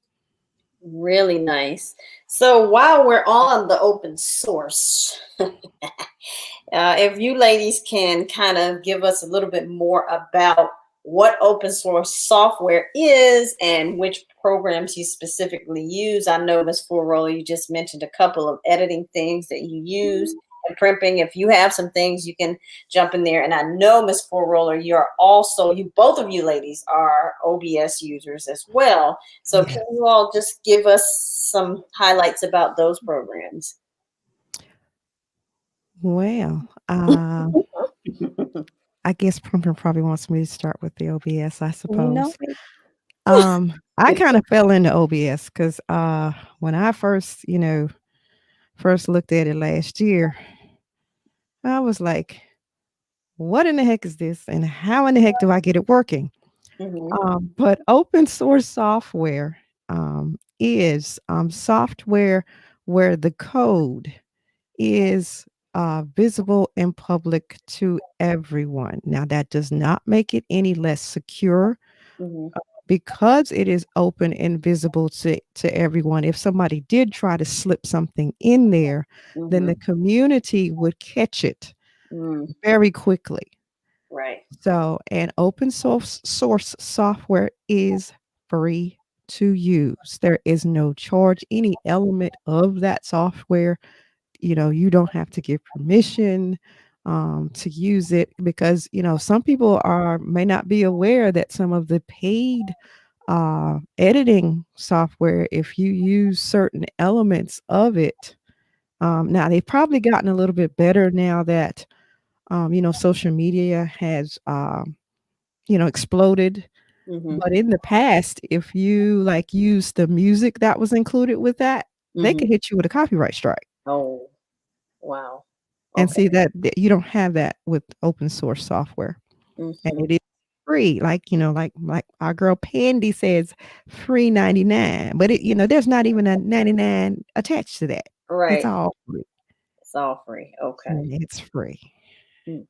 Really nice. So while we're on the open source, if you ladies can kind of give us a little bit more about what open source software is and which programs you specifically use. I know, Ms. Fullroller, you just mentioned a couple of editing things that you use and Primping. If you have some things, you can jump in there. And I know, Ms. Fullroller, both of you ladies are OBS users as well. So Yes. can you all just give us some highlights about those programs? Well, I guess Pumpkin probably wants me to start with the OBS, I suppose. it. I kind of fell into OBS because when I first looked at it last year, I was like, what in the heck is this? And how in the heck do I get it working? But open source software is software where the code is visible and public to everyone. Now, that does not make it any less secure because it is open and visible to everyone. If somebody did try to slip something in there, then the community would catch it very quickly. Right. So, and open source software is free to use. There is no charge. Any element of that software, you don't have to give permission to use it because, some people may not be aware that some of the paid editing software, if you use certain elements of it, now they've probably gotten a little bit better now that social media has exploded. But in the past, if you like use the music that was included with that, they could hit you with a copyright strike. Oh, wow. And Okay. see that you don't have that with open source software. And it is free. Like our girl Pandy says, free 99. But there's not even a 99 attached to that. It's Right. all free. It's all free. Okay. It's free. Mm.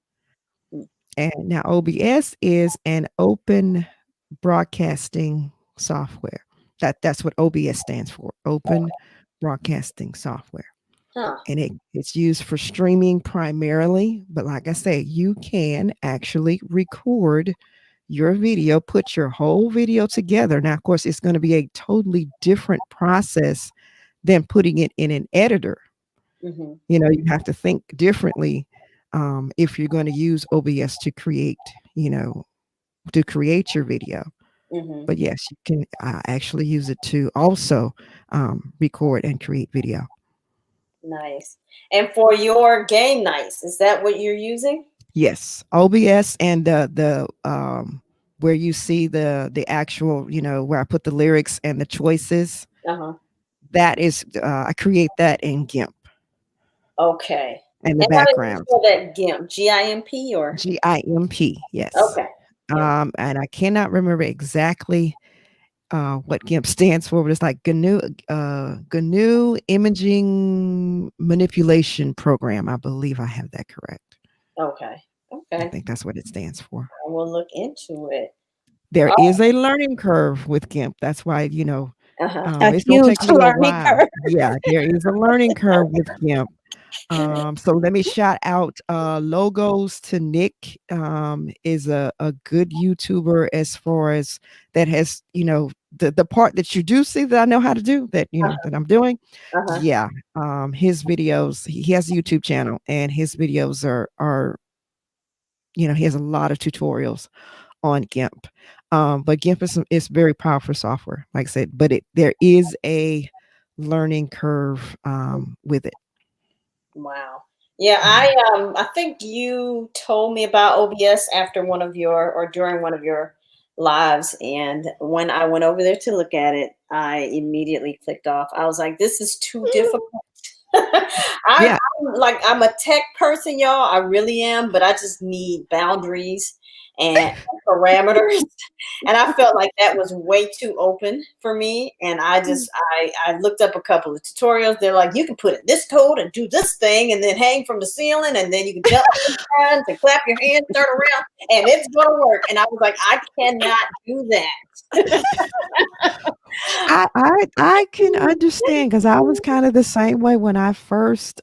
And now OBS is an open broadcasting software. That's what OBS stands for, open broadcasting software. Huh. And it's used for streaming primarily, but like I say, you can actually record your video, put your whole video together. Now, of course, it's going to be a totally different process than putting it in an editor. You have to think differently if you're going to use OBS to create your video. But yes, you can actually use it to also record and create video. Nice. And for your game nights, is that what you're using? Yes, OBS and the where you see the actual, where I put the lyrics and the choices. That is, I create that in GIMP. Okay. And the how do you background. spell that GIMP? GIMP or? GIMP, yes. Okay. And I cannot remember exactly what GIMP stands for, but it's like GNU Imaging Manipulation Program. I believe I have that correct. Okay. I Okay. think that's what it stands for. I will look into it. there Oh, is a learning curve with GIMP. That's why, uh-huh. A it's gonna huge take me a learning while. curve. Yeah, there is a learning curve with GIMP. So let me shout out logos to Nick. Is a good YouTuber as far as that has, the part that you do see that I know how to do that, that I'm doing. Uh-huh. Yeah. His videos, he has a YouTube channel and his videos are, he has a lot of tutorials on GIMP. But GIMP is very powerful software, like I said, but there is a learning curve with it. Wow. Yeah, Yeah. I think you told me about OBS after one of your or during one of your lives, and when I went over there to look at it, I immediately clicked off. I was like, this is too difficult. Yeah. I'm a tech person, y'all. I really am, but I just need boundaries and parameters. And I felt like that was way too open for me. And I looked up a couple of tutorials. They're like, you can put in this code and do this thing and then hang from the ceiling and then you can jump sometimes and clap your hands, turn around, and it's gonna work. And I was like, I cannot do that. I can understand because I was kind of the same way when I first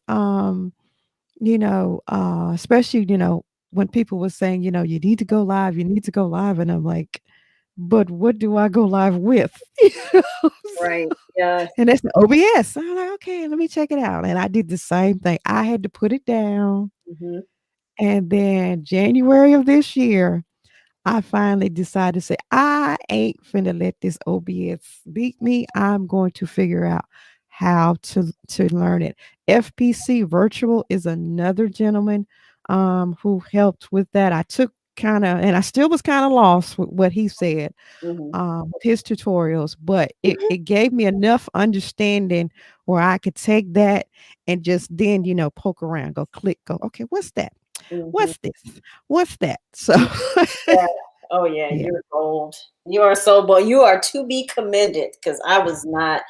especially, when people were saying, you need to go live, you need to go live. And I'm like, but what do I go live with? You know? Right. Yeah. And that's the OBS. I'm like, okay, let me check it out. And I did the same thing. I had to put it down. Mm-hmm. And then January of this year, I finally decided to say, I ain't finna let this OBS beat me. I'm going to figure out how to learn it. FPC Virtual is another gentleman who helped with that. I took kind of, and I still was kind of lost with what he said Mm-hmm. with his tutorials, but it gave me enough understanding where I could take that and just then, poke around, go click, go, okay, what's that? Mm-hmm. What's this? What's that? So Yeah. Oh yeah, yeah. you're bold. You are so bold. You are to be commended because I was not.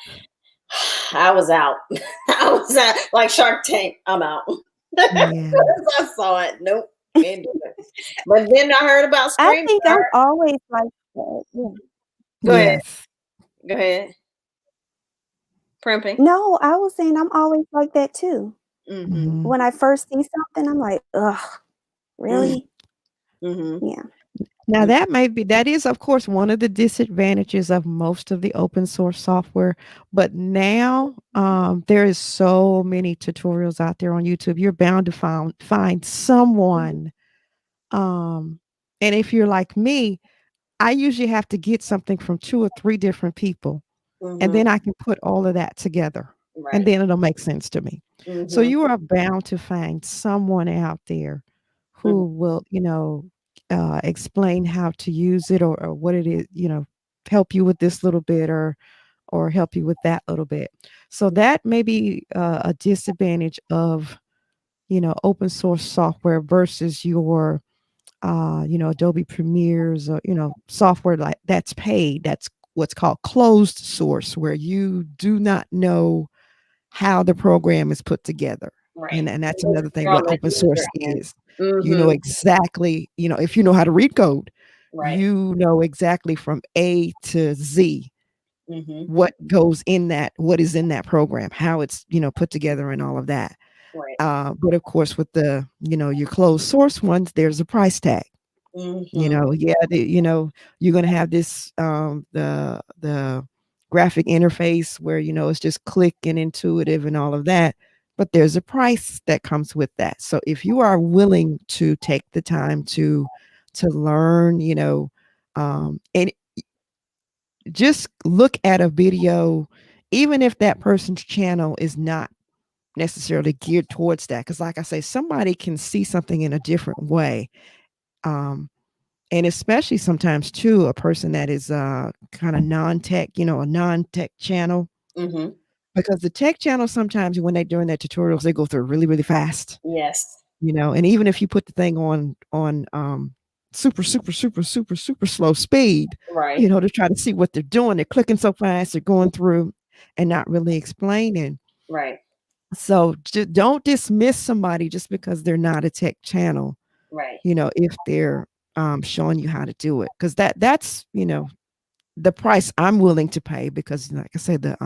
I was out. I was out like Shark Tank. I'm out. Yeah. I saw it. Nope. Can't do it. But then I heard about I Stream. think I'm always like that. Yeah. Go ahead. Yes. Go ahead. Primping. No, I was saying I'm always like that too. Mm-hmm. Mhm. When I first see something, I'm like, ugh, really? Mm-hmm. Yeah. Now that is of course one of the disadvantages of most of the open source software, but now there is so many tutorials out there on YouTube. You're bound to find someone and if you're like me, I usually have to get something from 2 or 3 different people and Mm-hmm. then I can put all of that together and Right. then it'll make sense to me. So Mm-hmm. you are bound to find someone out there Mm-hmm. who will, explain how to use it or what it is, help you with this little bit or help you with that little bit. So that may be a disadvantage of, open source software versus your, Adobe Premieres or, software like that's paid. That's what's called closed source, where you do not know how the program is put together. Right. And that's another thing You're on what the open user source end. is. You know Mm-hmm. exactly, if you know how to read code, Right. you know exactly from A to Z Mm-hmm. what goes in that, what is in that program, how it's, put together and all of that. Right. But of course, with the, your closed source ones, there's a price tag. Mm-hmm. Yeah, you're gonna have this the graphic interface where it's just click and intuitive and all of that, but there's a price that comes with that. So if you are willing to take the time to learn, and just look at a video, even if that person's channel is not necessarily geared towards that, because like I say, somebody can see something in a different way. Um, and especially sometimes too a person that is kind of non-tech, a non-tech channel, Mm-hmm. because the tech channel sometimes when they're doing their tutorials they go through really really fast, Yes. and even if you put the thing on super super super super super slow speed, Right. to try to see what they're doing, they're clicking so fast, they're going through and not really explaining. Right. So don't dismiss somebody just because they're not a tech channel, Right. if they're showing you how to do it, because that's the price I'm willing to pay, because like I said, the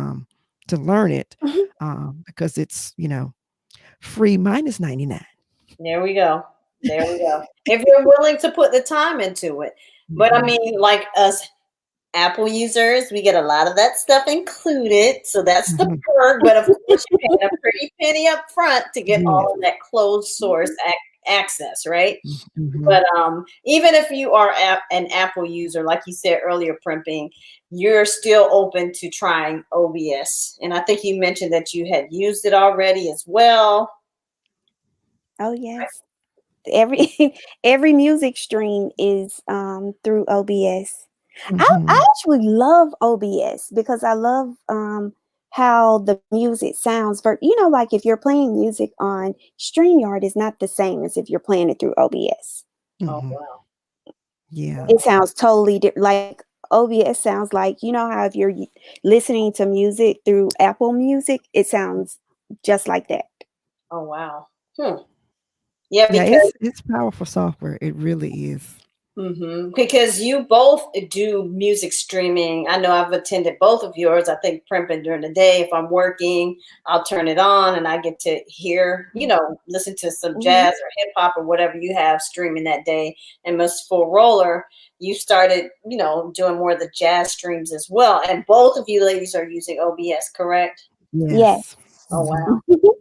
to learn it, Mhm. because it's free minus 99. There we go. There we go. If you're willing to put the time into it. But I Mhm. mean, like us Apple users, we get a lot of that stuff included. So that's the Mhm. perk. But of course, you're paying a pretty penny up front to get Yeah. all of that closed source access, right? Mhm. But even if you are an Apple user, like you said earlier, Primping, you're still open to trying OBS. And I think you mentioned that you had used it already as well. Oh yes. Every every music stream is through OBS. I Mhm. actually love OBS because I love how the music sounds. For like if you're playing music on StreamYard, is not the same as if you're playing it through OBS. Oh, Mhm. wow. Yeah. It sounds totally different. Like OBS sounds like, how if you're listening to music through Apple Music, it sounds just like that. Oh, wow. Hmm. Yeah, Yeah, because it's powerful software. It really is. because you both do music streaming. I know I've attended both of yours. I think Primping during the day. If I'm working, I'll turn it on and I get to hear, listen to some Hmm. jazz or hip hop or whatever you have streaming that day. And Miss Fullroller, you started, doing more of the jazz streams as well. And both of you ladies are using OBS, correct? Yes. Yes. Oh, Mhm. wow.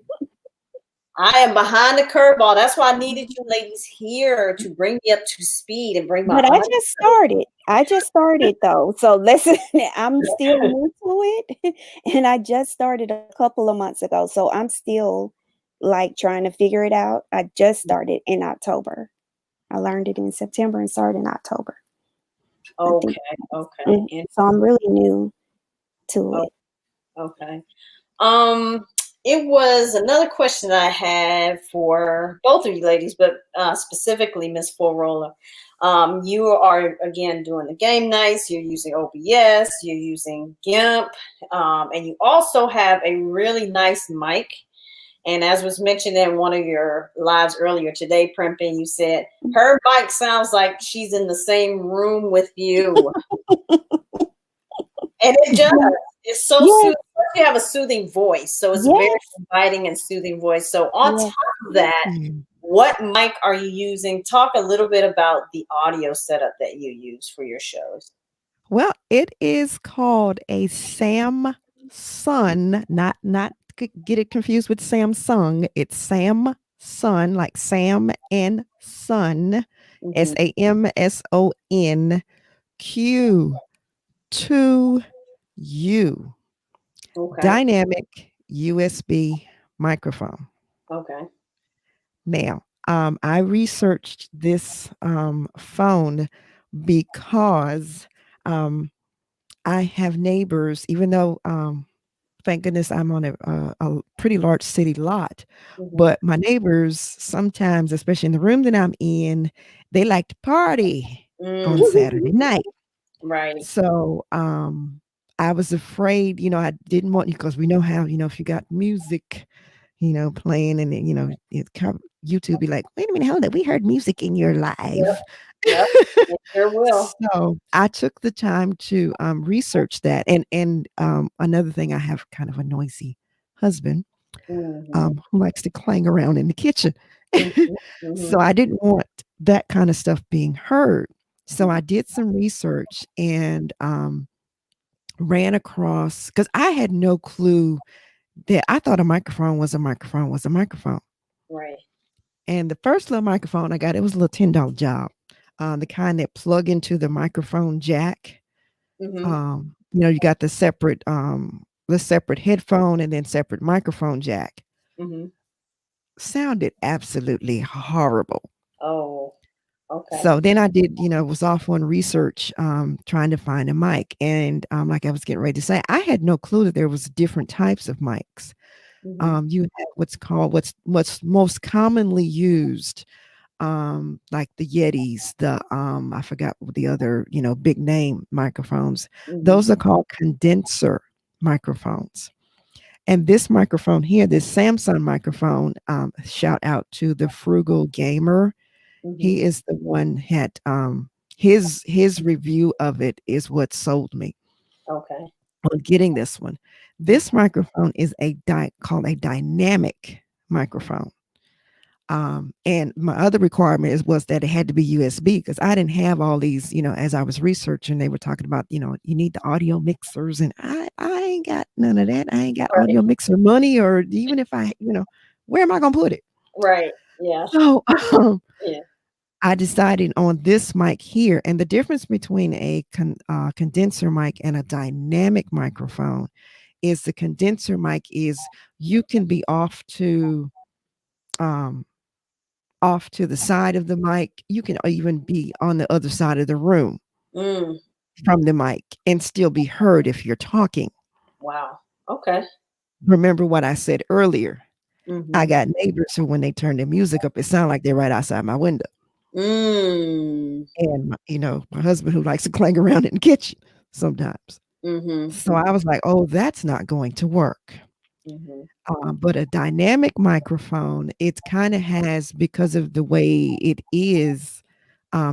I am behind the curveball. That's why I needed you ladies here to bring me up to speed and bring my But I audience just up. started. I just started though. So listen, I'm still new to it. And I just started a couple of months ago. So I'm still like trying to figure it out. I just started in October. I learned it in September and started in October. I think. Okay, okay. Mhm. So I'm really new to Oh, it. okay. Um, it was another question I had for both of you ladies, but specifically Miss Full Roller. You are again doing the game nights. You're using OBS. You're using GIMP, and you also have a really nice mic. And as was mentioned in one of your lives earlier today, Primping, you said her mic sounds like she's in the same room with you. And it does. It's so Yes, soothing. You have a soothing voice, so it's very yes, inviting and soothing voice. So on top yes. of Thank that, you. what mic are you using? Talk a little bit about the audio setup that you use for your shows. Well, it is called a Samsung, not get it confused with Samsung. It's Samsung, like Sam and Son, Hmm. Samson Q2U, Okay. dynamic USB microphone. Okay. Now, I researched this phone because I have neighbors, even though, thank goodness I'm on a pretty large city lot, Hmm. but my neighbors sometimes, especially in the room that I'm in, they like to party on Hmm. Saturday night. Right. So, I was afraid, I didn't want you, because we know how, if you got music, playing, and then, YouTube be like, wait a minute, hold on, we heard music in your Yep. live. Yep. It sure will. So I took the time to research that. And another thing, I have kind of a noisy husband, Hmm. who likes to clang around in the kitchen. Hmm. Hmm. So I didn't want that kind of stuff being heard. So I did some research and ran across, because I had no clue, that I thought a microphone was a microphone was a microphone. Right. And the first little microphone I got, it was a little $10 job, the kind that plug into the microphone jack. Hmm. You got the separate headphone and then separate microphone jack. Hmm. Sounded absolutely horrible. Oh, okay. So then I did, was off on research, trying to find a mic. And like I was getting ready to say, I had no clue that there was different types of mics. Hmm. You have what's most commonly used, like the Yetis, the I forgot what the other, big name microphones. Hmm. Those are called condenser microphones. And this microphone here, this Samsung microphone, shout out to the Frugal Gamer. He is the one had his review of it is what sold me Okay. on getting this one. This microphone is called a dynamic microphone. And my other requirement was that it had to be USB because I didn't have all these, as I was researching, they were talking about, you need the audio mixers, and I ain't got none of that. I ain't got Right. audio mixer money, or even if I, where am I gonna put it? Right. Yeah. So Yeah. I decided on this mic here, and the difference between a condenser mic and a dynamic microphone is the condenser mic is you can be um, off to the side of the mic. You can even be on the other side of the room Mm. from the mic and still be heard if you're talking. Wow. Okay. Remember what I said earlier. I Mm-hmm. got neighbors who, when they turn their music up, it sounds like they're right outside my window. Mm. And my husband, who likes to clang around in the kitchen sometimes. Mm-hmm. So I was like, oh, that's not going to work. Mm-hmm. But a dynamic microphone, it kind of has, because of the way it is,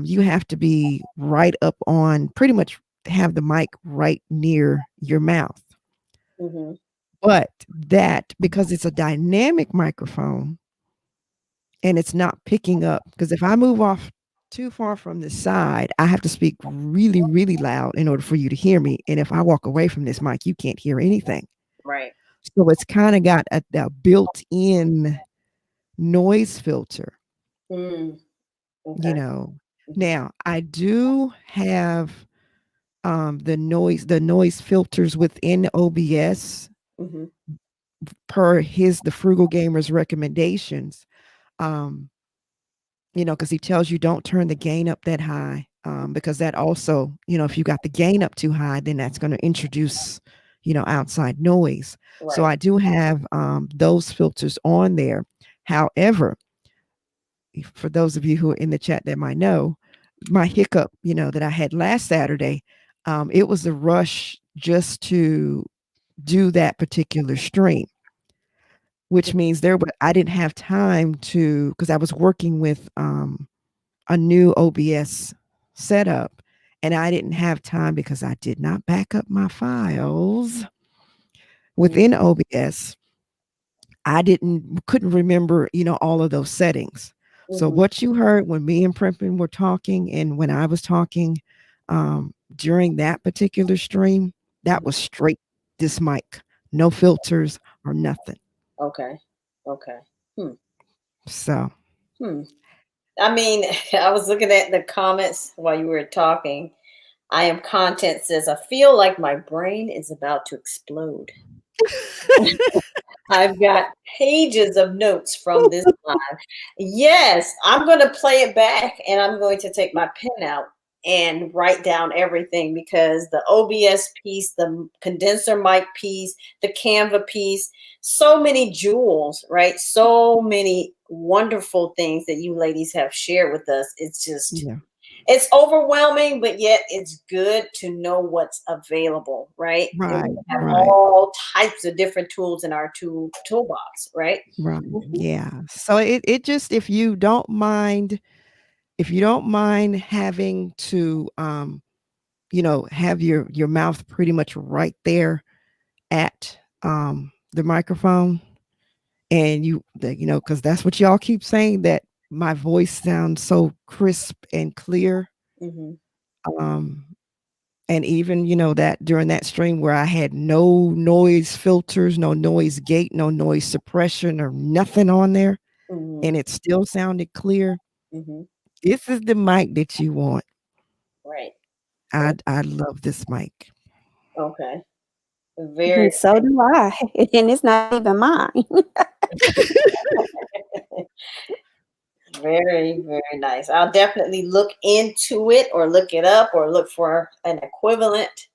you have to be right up on, pretty much have the mic right near your mouth. Mm-hmm. But that, because it's a dynamic microphone and it's not picking up, because if I move off too far from the side, I have to speak really, really loud in order for you to hear me. And if I walk away from this mic, you can't hear anything. Right. So it's kind of got a built-in noise filter, Mm. you Okay. know. Mm-hmm. Now, I do have the noise filters within OBS Mm-hmm. per the Frugal Gamer's recommendations. Um, because he tells you don't turn the gain up that high, because that also, if you got the gain up too high, then that's going to introduce, outside noise. So Right. I do have those filters on there. However, for those of you who are in the chat that might know, my hiccup, that I had last Saturday, it was a rush just to do that particular stream, which means I didn't have time to, because I was working with a new OBS setup, and I didn't have time because I did not back up my files within OBS. I couldn't remember, all of those settings. So Mm-hmm. what you heard when me and Primping were talking and when I was talking during that particular stream, that was straight this mic, no filters or nothing. Okay. Okay. Hmm. So Hmm. I mean, I was looking at the comments while you were talking. I am content says, I feel like my brain is about to explode. I've got pages of notes from this live. Yes, I'm going to play it back and I'm going to take my pen out and write down everything, because the OBS piece, the condenser mic piece, the Canva piece, so many jewels, right? So many wonderful things that you ladies have shared with us. It's just, yeah, it's overwhelming, but yet it's good to know what's available, right? And right, we have right. all types of different tools in our toolbox, right? Right. Mhm. Yeah. So it just, if you don't mind having to have your mouth pretty much right there at the microphone, and because that's what y'all keep saying, that my voice sounds so crisp and clear. Mhm. Um and even that during that stream where I had no noise filters, no noise gate, no noise suppression or nothing on there, Mhm. and it still sounded clear. Mhm. This is the mic that you want. Right. I Oh, I love this mic. okay. Very And so do I, and it's not even mine. very, very nice. I'll definitely look into it or look it up or look for an equivalent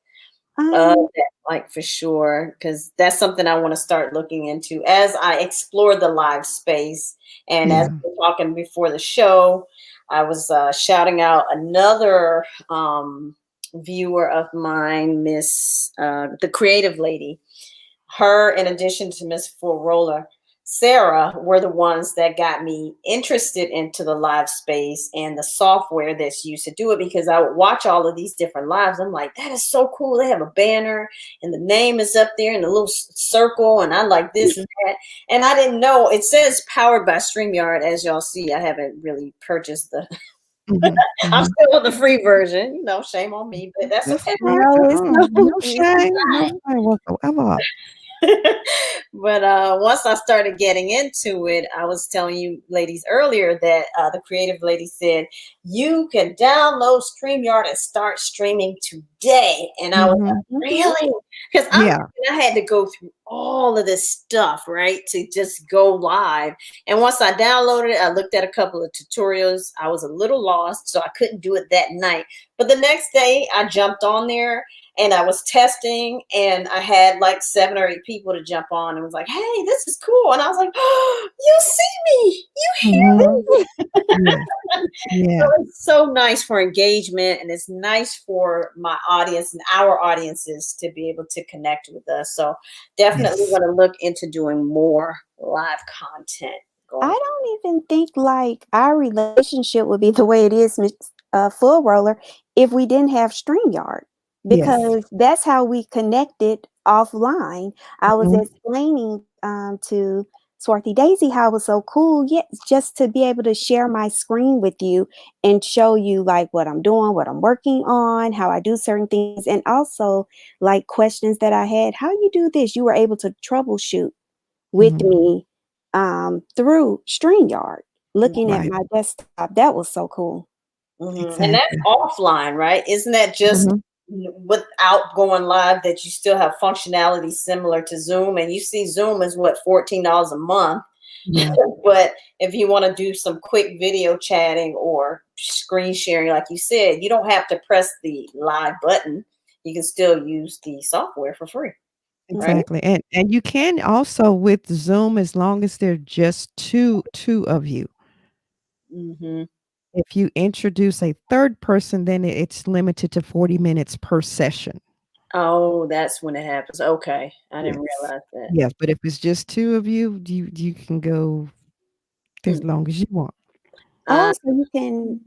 Um, that, like, for sure, because that's something I want to start looking into as I explore the live space. And as Yeah. we were talking before the show, I was shouting out another viewer of mine, Miss the Creative Lady. Her, in addition to Miss Fullroller, Cera were the ones that got me interested into the live space and the software that's used to do it, because I would watch all of these different lives. I'm like, that is so cool. They have a banner and the name is up there in a little circle, and I like this and that. And I didn't know it says powered by StreamYard. As y'all see, I haven't really purchased the I'm still on the free version, shame on me, but that's That's okay. fine. No, it's no, No it's shame, no not. shame whatsoever. But once I started getting into it, I was telling you ladies earlier that the creative lady said, you can download StreamYard and start streaming today. And I was like, really? Because Yeah. I had to go through all of this stuff, right, to just go live. And once I downloaded it, I looked at a couple of tutorials. I was a little lost, so I couldn't do it that night. But the next day, I jumped on there and I was testing, and I had like 7 or 8 people to jump on and was like, hey, this is cool. And I was like, oh, you see me, you hear me. Yeah. So it's so nice for engagement, and it's nice for my audience and our audiences to be able to connect with us. So definitely Yes. going to look into doing more live content. I don't even think like our relationship would be the way it is, Fullroller, if we didn't have StreamYard, Yes. because that's how we connected offline. I was Mhm. explaining to Swarthy Daisy how it was so cool, yes, just to be able to share my screen with you and show you like what I'm doing, what I'm working on, how I do certain things, and also like questions that I had. How you do this? You were able to troubleshoot with Mhm. me through StreamYard, looking at Right. my desktop. That was so cool. And that's Exactly. offline, right? Isn't that just Mhm. without going live, that you still have functionality similar to Zoom? And you see Zoom is what, $14 a month. Yeah. But if you want to do some quick video chatting or screen sharing, like you said, you don't have to press the live button. You can still use the software for free, right? Exactly. And you can also with Zoom, as long as there are just two of you. Mm-hmm. If you introduce a third person, then it's limited to 40 minutes per session. Oh, that's when it happens. Okay. I didn't Yes. realize that. Yes, but if it's just two of you, you can go as Hmm. long as you want. Uh, Oh, so you can,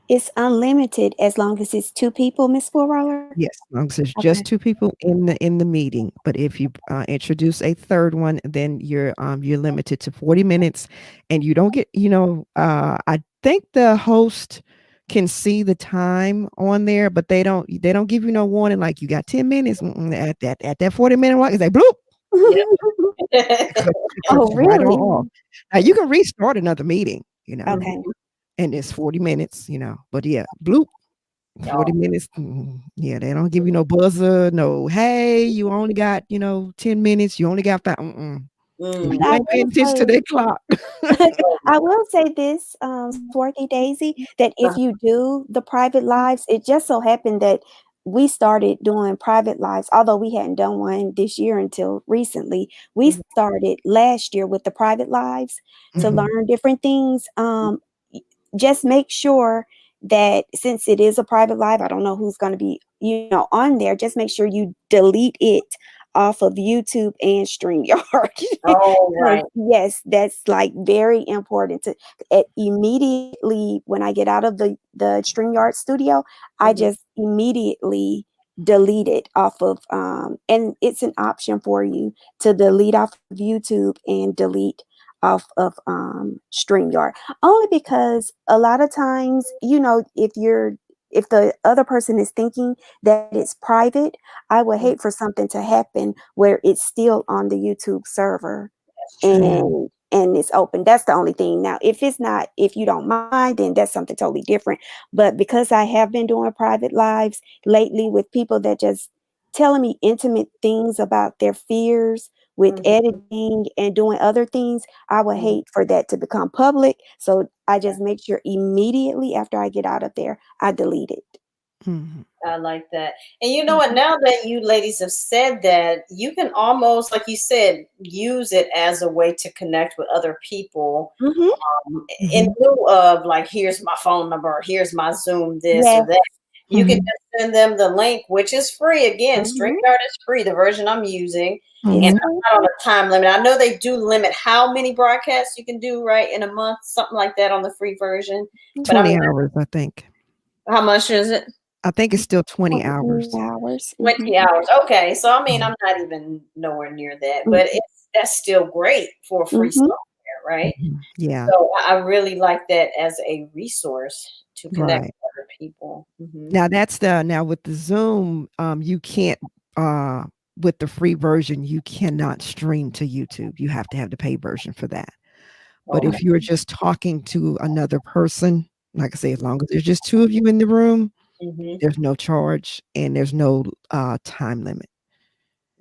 it's unlimited as long as it's two people, Miss Fullroller? Yes, as long as there's Okay. just two people in the meeting. But if you introduce a third one, then you're limited to 40 minutes, and you don't get, I think the host can see the time on there, but they don't give you no warning like you got 10 minutes. At that 40-minute mark, it's like bloop. yeah. It Oh, cuts you right on off. really? Now you can restart another meeting, Okay. and it's 40 minutes, but yeah, bloop. 40 Oh, minutes. Yeah, they don't give you no buzzer, no, hey, you only got, 10 minutes. You only got 5. If mm, you I ain't paying will attention to say, that clock. I will say this, Swarthy Daisy, that uh, if you do the private lives, it just so happened that we started doing private lives, although we hadn't done one this year until recently. We mhm, started last year with the private lives to Mhm, learn different things. Y- just make sure that since it is a private live, I don't know who's going to be, on there. Just make sure you delete it off of YouTube and StreamYard. oh, Because right. yes, that's like very important to immediately when I get out of the StreamYard studio, I Mhm, just immediately delete it off of and it's an option for you to delete off of YouTube and delete off of StreamYard. Only because a lot of times, if the other person is thinking that it's private, I would mhm, hate for something to happen where it's still on the YouTube server that's true. mhm, and it's open. That's the only thing. Now, if it's not, if you don't mind, then that's something totally different. But because I have been doing private lives lately with people that just telling me intimate things about their fears with Mhm, editing and doing other things, I would mhm, hate for that to become public. So I yeah, just make sure immediately after I get out of there, I delete it. mhm. I like that. And you know what? Now that you ladies have said that, you can almost, like you said, use it as a way to connect with other people, Mm-hmm. in Mhm. lieu of like, here's my phone number, or here's my Zoom, this or Yes. that. You can just send them the link, which is free. Again, StreamYard is free, the version I'm using. And I'm not on a time limit. I know they do limit how many broadcasts you can do, right, in a month, something like that on the free version. But 20 hours, I think. How much is it? I think it's still 20 hours. 20 hours. Okay. So, I mean, I'm not even nowhere near that, but that's still great for free software, right? Yeah. So I really like that as a resource to connect with other people. Now now with the Zoom, you can't with the free version, you cannot stream to YouTube. You have to have the paid version for that. But if you're just talking to another person, like I say, as long as there's just two of you in the room, there's no charge and there's no time limit.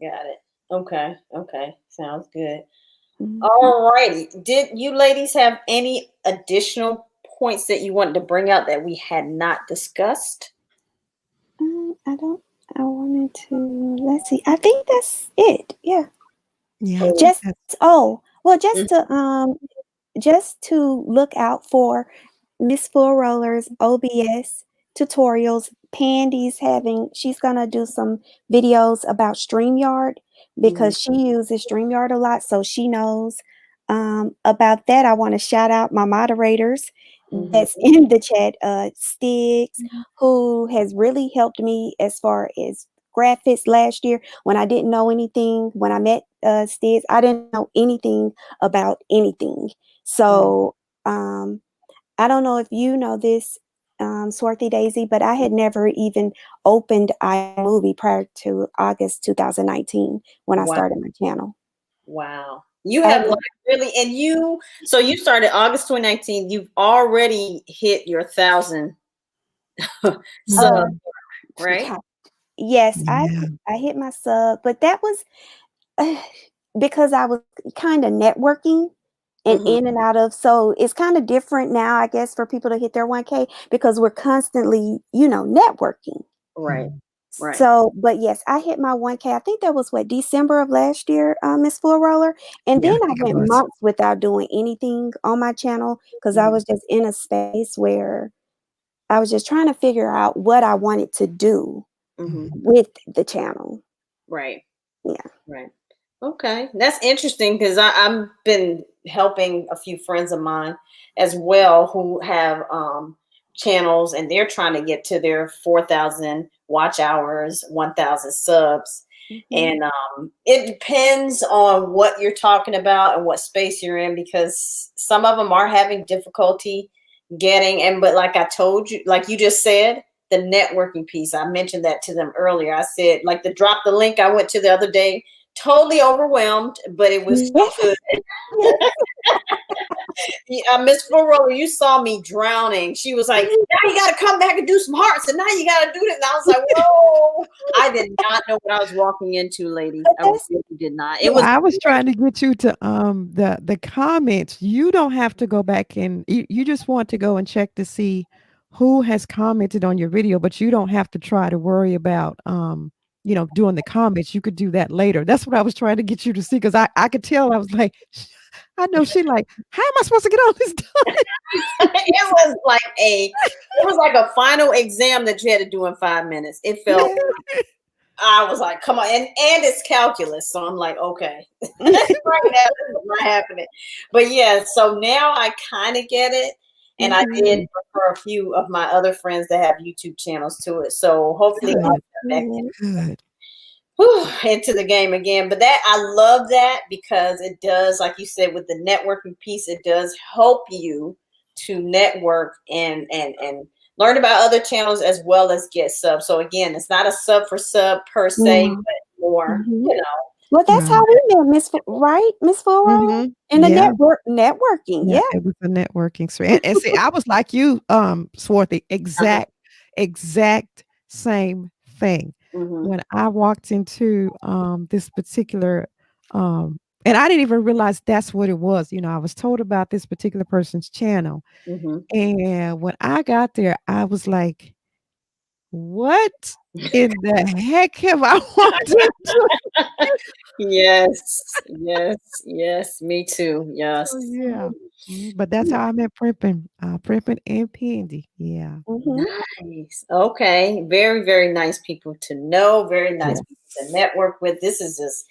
Got it. Okay. Okay. Sounds good. All righty. Did you ladies have any additional points that you wanted to bring out that we had not discussed? I wanted to, let's see. I think that's it. Yeah. Yeah. Just to look out for Miss Fullroller's OBS tutorials. She's gonna do some videos about StreamYard because she uses StreamYard a lot, so she knows about that. I want to shout out my moderators that's in the chat, Stiggs, who has really helped me as far as graphics last year when I didn't know anything. When I met Stiggs, I didn't know anything about anything. So I don't know if you know this, Swarthy Daisy, but I had never even opened iMovie prior to August 2019 when I started my channel. Wow. You have like really, and so you started August 2019. You've already hit your 1,000 sub, right? Yes, I hit my sub, but that was because I was kind of networking and in and out of, so it's kind of different now, I guess, for people to hit their 1K because we're constantly, networking. Right. Right. So, but yes, I hit my 1K. I think that was December of last year, Miss Fullroller. And then I went months without doing anything on my channel because I was just in a space where I was just trying to figure out what I wanted to do with the channel. Right. Yeah. Right. Okay. That's interesting because I've been helping a few friends of mine as well who have channels and they're trying to get to their 4,000 watch hours, 1,000 subs. And it depends on what you're talking about and what space you're in because some of them are having difficulty getting, but like I told you, like you just said, the networking piece, I mentioned that to them earlier. I said, like the drop the link I went to the other day, totally overwhelmed, but it was so good. Miss Fullroller, you saw me drowning. She was like, now you got to come back and do some hearts, and now you got to do this. And I was like, whoa. I did not know what I was walking into, ladies. I really did not. I was trying to get you to the comments. You don't have to go back and you just want to go and check to see who has commented on your video, but you don't have to try to worry about doing the comments. You could do that later. That's what I was trying to get you to see because I could tell. I was like, I know she like, how am I supposed to get all this done? It was like a final exam that you had to do in 5 minutes. It felt I was like, come on, and it's calculus, so I'm like, okay, right now this is not happening. But yeah, so now I kind of get it, and I did refer a few of my other friends that have YouTube channels to it. So hopefully I'll get back into the game again. But that I love that because it does, like you said, with the networking piece, it does help you to network and learn about other channels as well as get subs. So again, it's not a sub for sub per se, but more, Well, that's how we met, Miss Fullroller? In the networking. Yeah. It was a networking. And see, I was like you, Swarthy, exact same thing. When I walked into this particular and I didn't even realize that's what it was. I was told about this particular person's channel. And when I got there, I was like, what in the heck have I wanted to do? Yes, yes, yes, me too. So Yes. yeah. But that's how I met Primping. Primping and Pandy. Yeah. Mhm. Nice. Okay. Very, very nice people to know. Very nice people to Yes. network with. This is just,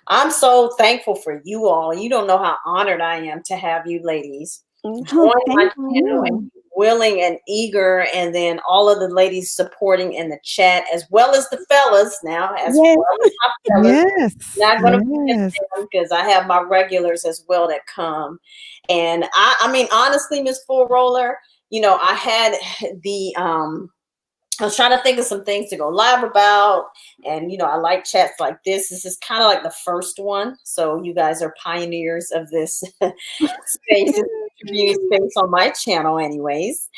I'm so thankful for you all. You don't know how honored I am to have you ladies Mhm. join my Thank channel and you. be willing and eager. And then all of the ladies supporting in the chat, as well as the fellas now, as Yes. well as my fellas. Yes. Not going to forget Yes. them because I have my regulars as well that come. And I mean, honestly, Miss Full Roller, I had the I was trying to think of some things to go live about. And, I like chats like this. This is kind of like the first one. So you guys are pioneers of this space, this community space on my channel anyways.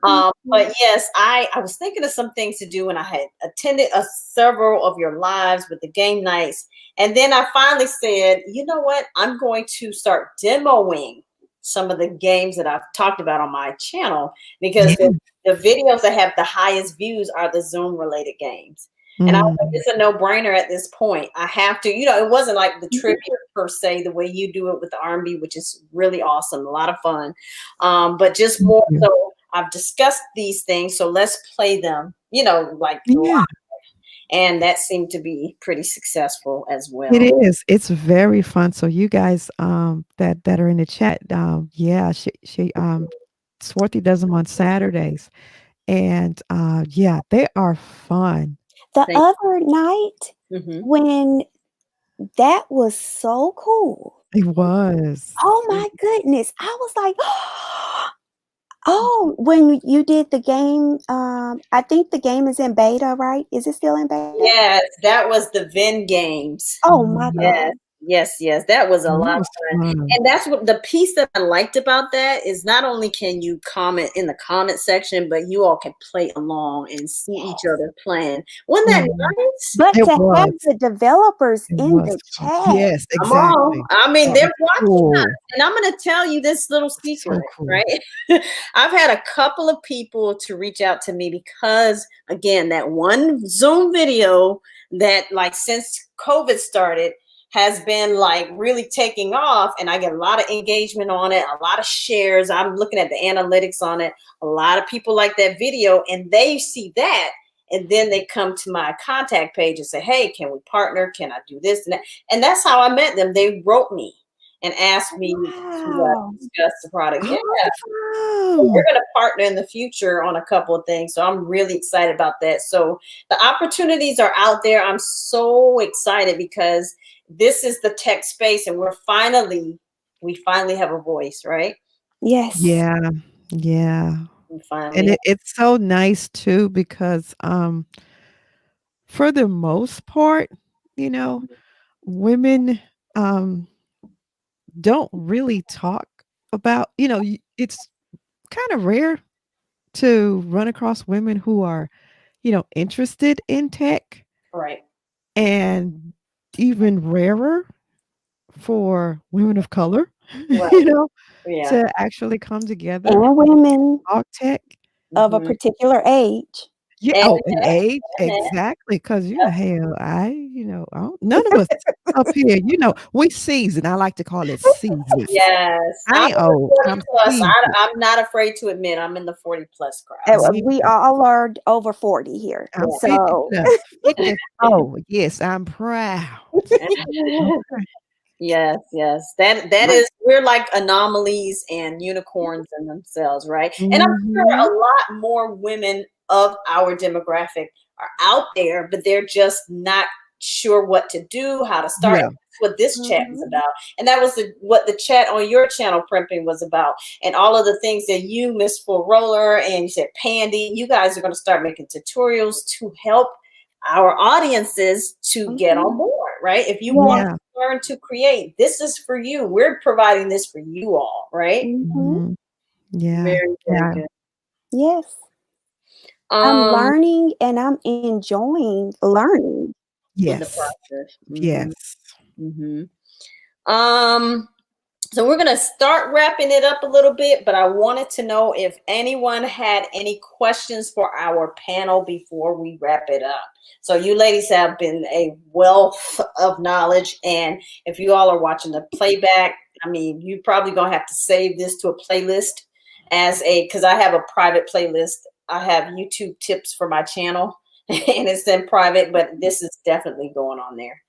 But yes, I was thinking of some things to do, and I had attended several of your lives with the game nights. And then I finally said, you know what? I'm going to start demoing some of the games that I've talked about on my channel because Yeah. the videos that have the highest views are the Zoom related games. And I was like, Mm. it's a no-brainer at this point. I have to, it wasn't like the trivia per se, the way you do it with the R&B, which is really awesome, a lot of fun. But just Thank more you. so, I've discussed these things, so let's play them, like live. Yeah. And that seemed to be pretty successful as It well. is. It's very fun. So you guys that are in the chat, yeah, she Swarthy does them on Saturdays. And yeah, they are fun. The Thank other night you. when that was so cool. It was. Oh my goodness. I was like, oh, when you did the game, I think the game is in beta, right? Is it still in beta? Yes, that was the Venn games. Oh my Mhm. Yes, God. yes, yes. That was a It lot of was fun. fun. And that's what the piece that I liked about that is not only can you comment in the comment section, but you all can play along and see each Yes. other playing. Wasn't that Mhm. nice? But It to have was. the developers It in was the fun. chat. Yes, Come on. exactly. I mean, That they're was watching cool. us. And I'm going to tell you this little So secret, cool. right? I've had a couple of people to reach out to me because, again, that one Zoom video that, like, since COVID started, has been like really taking off, and I get a lot of engagement on it, a lot of shares. I'm looking at the analytics on it. A lot of people like that video, and they see that, and then they come to my contact page and say, hey, can we partner? Can I do this and that? And that's how I met them. They wrote me and asked me to Wow. discuss the product. Yeah, so we're Awesome. going to partner in the future on a couple of things. So I'm really excited about that. So the opportunities are out there. I'm so excited because this is the tech space, and we finally have a voice, right? Yes. Yeah. Yeah. We finally And have. it's so nice too because for the most part, you know, women um don't really talk about, it's kind of rare to run across women who are, interested in tech, Right. and even rarer for women of color, Right. you know, Yeah. to actually come together And women talk tech. of a Hmm. particular age. Yeah, And, oh, and age, exactly, 'cause, hell, I don't none of us up here, we seasoned. I like to call it seasoned. yes, I I'm ain't in the old, 40 I'm plus. seasoned. I'm not afraid to admit I'm in the 40 plus crowd. So, We Yeah, all are over 40 here. I'm yeah. 50 So plus, 54, yes, I'm proud. Okay, Yes, yes. That right. is, we're like anomalies and unicorns in themselves, right? And I'm sure Mhm. a lot more women of our demographic are out there, but they're just not sure what to do, how to start. Yeah, That's what this chat is mhm. about. And that was what the chat on your channel, Primping, was about. And all of the things that you, Miss Full Roller, and you said Pandy, you guys are going to start making tutorials to help our audiences to get on Mhm. board, right? If you want Yes. yeah, learn to create, this is for you. We're providing this for you all, right? Mhm. mhm, yeah, Very, very yeah, good. Yes. I'm Um, learning and I'm enjoying learning. in the yes, process. yes. Hmm. Um, So we're going to start wrapping it up a little bit, but I wanted to know if anyone had any questions for our panel before we wrap it up. So you ladies have been a wealth of knowledge, and if you all are watching the playback, I mean, you probably going to have to save this to a playlist because I have a private playlist. I have YouTube tips for my channel and it's in private, but this is definitely going on there.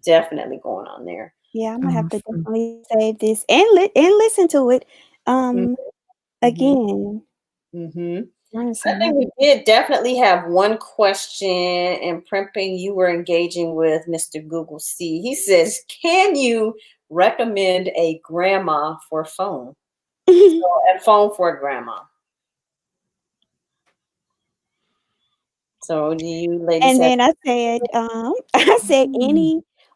Definitely going on there. Yeah, I'm gonna have to definitely save this and listen to it again. I think we did definitely have one question in Primping. You were engaging with Mr. Google C. He says, can you recommend a grandma for a phone? So a phone for a grandma. So do you ladies And then I said,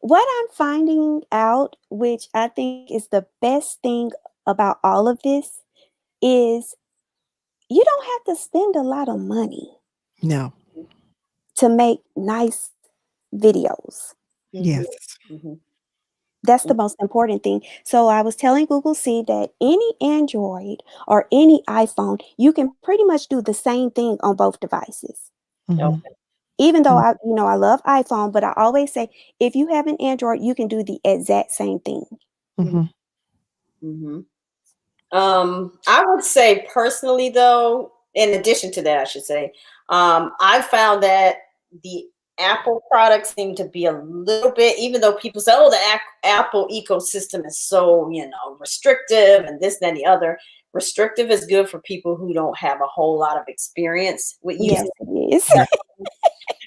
what I'm finding out, which I think is the best thing about all of this, is you don't have to spend a lot of money. No. To make nice videos. Yes. That's the most important thing. So I was telling Google C that any Android or any iPhone, you can pretty much do the same thing on both devices. Even though I love iPhone, but I always say if you have an Android, you can do the exact same thing. I would say personally, though, in addition to that, I should say, I found that the Apple products seem to be a little bit, even though people say, oh, the Apple ecosystem is so, restrictive and this, that, and the other. Restrictive is good for people who don't have a whole lot of experience with using it.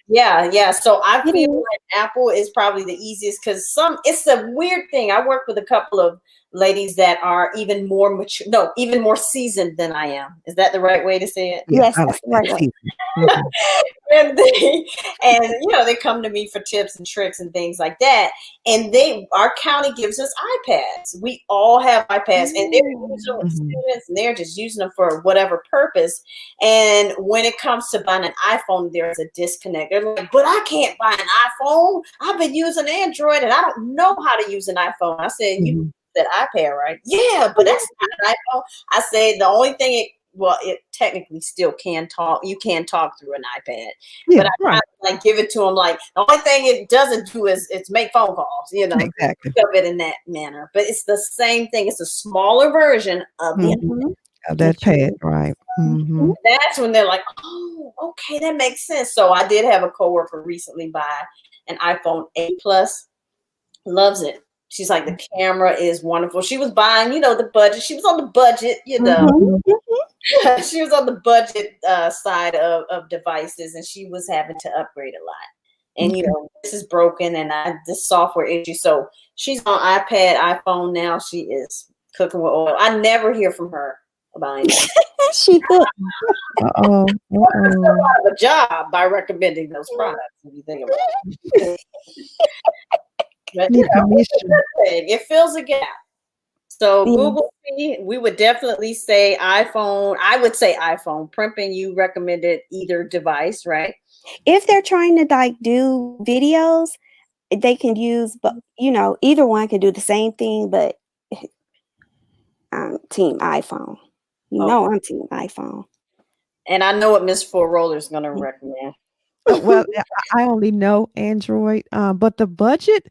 Yeah. So I feel like Apple is probably the easiest because it's a weird thing. I work with a couple of ladies that are even more mature, even more seasoned than I am. Is that the right way to say it? Yes, that's the right way. and they come to me for tips and tricks and things like that. And our county gives us iPads. We all have iPads, and they're using with students, and they're just using them for whatever purpose. And when it comes to buying an iPhone, there's a disconnect. They're like, but I can't buy an iPhone. I've been using Android, and I don't know how to use an iPhone. I said, you that iPad, right? Yeah, but that's not an iPhone. I said the only thing it technically still can talk. You can talk through an iPad, but I give it to them like the only thing it doesn't do is it's make phone calls. Exactly. Think of it in that manner, but it's the same thing. It's a smaller version of that pad, right? That's when they're like, oh, okay, that makes sense. So I did have a coworker recently buy an iPhone 8 Plus. Loves it. She's like, the camera is wonderful. She was buying, the budget. She was on the budget, She was on the budget side of devices, and she was having to upgrade a lot. And, this is broken, and this software issue. So she's on iPad, iPhone now. She is cooking with oil. I never hear from her about anything. She could. A job by recommending those products, if you think about it. But, it fills a gap. So Google, we would definitely say iPhone. I would say iPhone. Primping, you recommended either device, right? If they're trying to do videos, they can use, but either one can do the same thing. But I'm team iPhone. I'm team iPhone. And I know what Miss Fullroller is going to recommend. Well, I only know Android, but the budget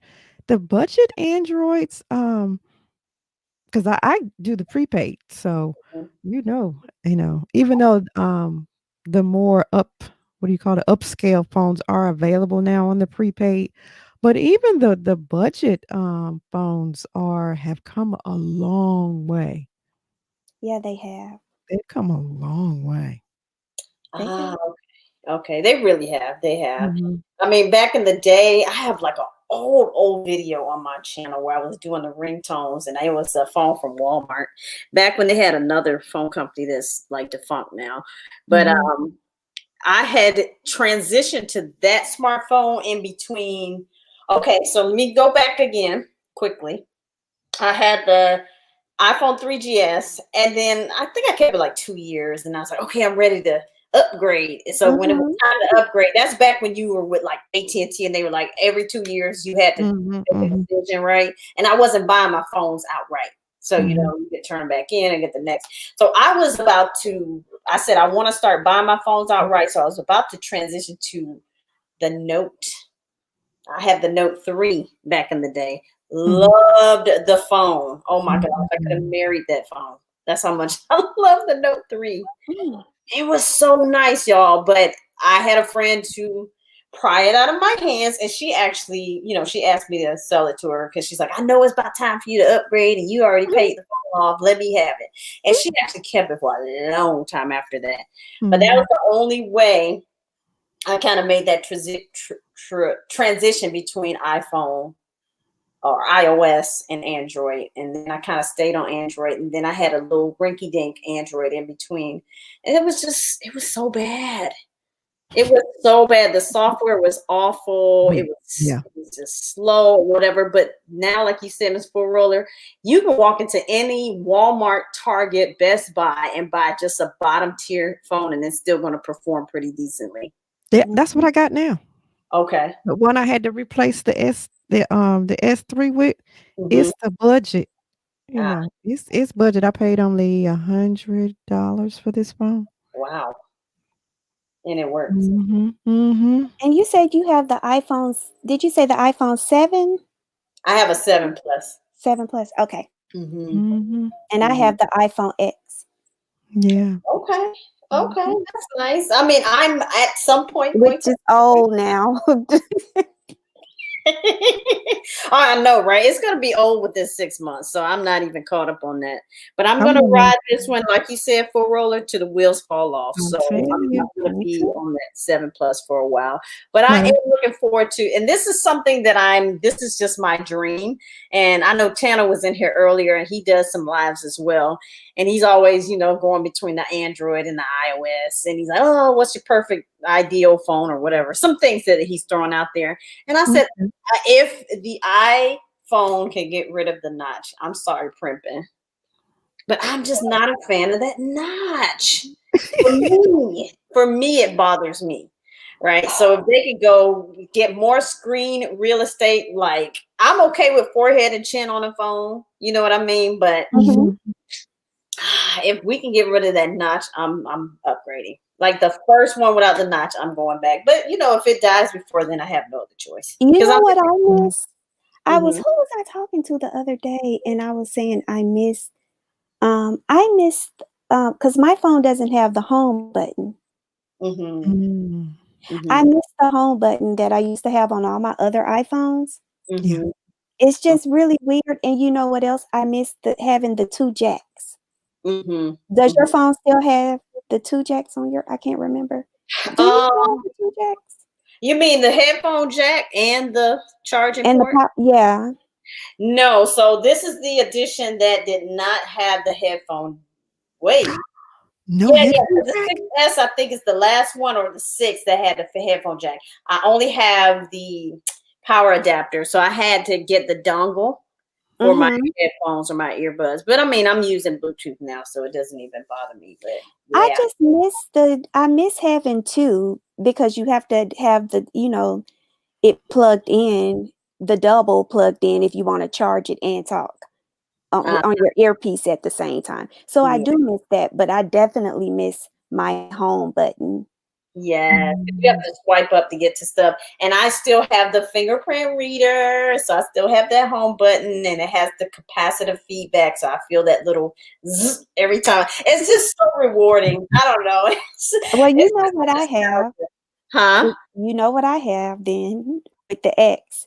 Androids, because I do the prepaid, so even though the more upscale phones are available now on the prepaid, but even the budget phones have come a long way. Yeah, they have. They've come a long way. Okay, they really have. They have. I mean, back in the day, I have like an old video on my channel where I was doing the ringtones, and it was a phone from Walmart back when they had another phone company that's like defunct now. But I had transitioned to that smartphone in between. Okay, so let me go back again quickly. I had the iPhone 3GS, and then I think I kept it like 2 years, and I was like, okay, I'm ready to upgrade. So when it was time to upgrade, that's back when you were with like AT&T, and they were like every 2 years you had to make a decision, right? And I wasn't buying my phones outright. So, you know, you get turned back in and get the next. So I said, I want to start buying my phones outright. So I was about to transition to the Note. I had the Note 3 back in the day. Loved the phone. Oh my gosh, I could have married that phone. That's how much I love the Note 3. It was so nice, y'all. But I had a friend to pry it out of my hands, and she actually, you know, she asked me to sell it to her because she's like, I know it's about time for you to upgrade, and you already paid the phone off. Let me have it. And she actually kept it for a long time after that. But that was the only way I kind of made that transition between iPhone or iOS and Android. And then I kind of stayed on Android. And then I had a little rinky dink Android in between. And it was so bad. It was so bad. The software was awful. It was just slow or whatever. But now, like you said, Ms. Fullroller, you can walk into any Walmart, Target, Best Buy and buy just a bottom tier phone, and it's still going to perform pretty decently. Yeah, that's what I got now. Okay. The one I had to replace the S3 with, it's the budget. You know, it's budget. I paid only $100 for this phone. Wow. And it works. And you said you have the iPhones. Did you say the iPhone 7? I have a 7 Plus. 7 Plus. Okay. And I have the iPhone X. Yeah. Okay. Okay. That's nice. I mean, I'm at some point which is old now. I know, right? It's going to be old within 6 months, so I'm not even caught up on that. But I'm going to ride this one, like you said, Fullroller, till the wheels fall off. So I'm not going to be on that 7 Plus for a while. But I am looking forward to, and this is something that this is just my dream. And I know Tanner was in here earlier, and he does some lives as well. And he's always, you know, going between the Android and the iOS. And he's like, oh, what's your perfect ideal phone or whatever? Some things that he's throwing out there. And I said, if the iPhone can get rid of the notch, I'm sorry, Primping, but I'm just not a fan of that notch. For me, it bothers me. Right. So if they could go get more screen real estate, like I'm okay with forehead and chin on a phone. You know what I mean? But if we can get rid of that notch, I'm upgrading. Like the first one without the notch, I'm going back. But you know, if it dies before then, I have no other choice. You know what I miss? Who was I talking to the other day? And I was saying I missed because my phone doesn't have the home button. I missed the home button that I used to have on all my other iPhones. It's just really weird. And you know what else? I missed having the 2 jacks. Does your phone still have the 2 jacks on your? I can't remember. Do you have the 2 jacks? You mean the headphone jack and the charging and port? Yeah. No. So this is the edition that did not have the headphone. Wait. No. The 6S, I think, is the last one, or the 6 that had the headphone jack. I only have the power adapter, so I had to get the dongle for my headphones or my earbuds. But I mean, I'm using Bluetooth now, so it doesn't even bother me. But yeah. I just miss having 2, because you have to have the, you know, it plugged in, the double plugged in if you want to charge it and talk on your earpiece at the same time. So I do miss that, but I definitely miss my home button. Yeah, you have to swipe up to get to stuff. And I still have the fingerprint reader, so I still have that home button, and it has the capacitive feedback, so I feel that little zzz every time. It's just so rewarding. I don't know. Well, you know what I have. Huh? You know what I have then with the X.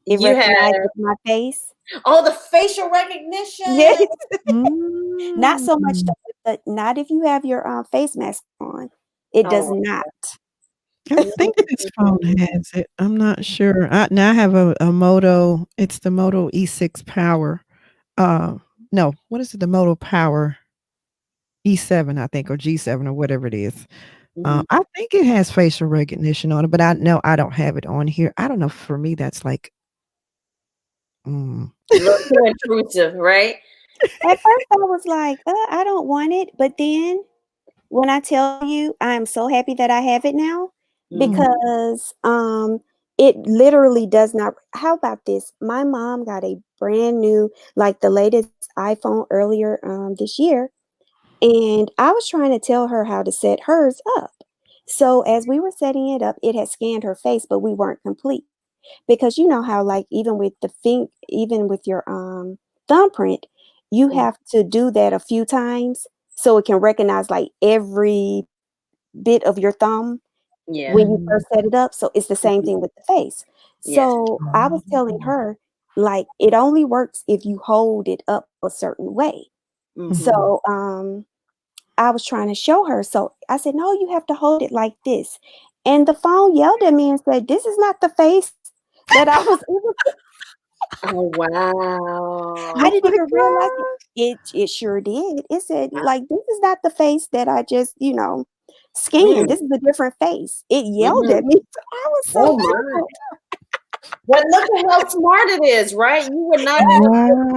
It You recognizes my face. Oh, the facial recognition. Yes. Not so much, but not if you have your face mask on. It does not. I think this phone has it. I'm not sure. Now I have a Moto. It's the Moto E6 Power. No, what is it? The Moto Power E7, I think, or G7, or whatever it is. I think it has facial recognition on it, but I know I don't have it on here. I don't know. For me, that's like a little too intrusive, right? At first, I was like, I don't want it. But then when I tell you, I'm so happy that I have it now, because it literally does not. How about this? My mom got a brand new, like the latest iPhone earlier this year. And I was trying to tell her how to set hers up. So as we were setting it up, it had scanned her face, but we weren't complete. Because you know how like even with your thumbprint, you Mhm. have to do that a few times so it can recognize like every bit of your thumb Yeah. when you Mhm. first set it up. So it's the same Mhm. thing with the face. Yes. So I was telling Oh. her like it only works if you hold it up a certain way. Mhm. Mhm. So I was trying to show her. So I said, no, you have to hold it like this. And the phone yelled at me and said, this is not the face that I was Oh, I wow. Oh didn't my even realize it. god. It sure did. It said, like, this is not the face that I just, scanned. Mm. This is a different face. It yelled Mhm. at me. So I was so Oh my. tickled. But look at how smart it is, right? You would not even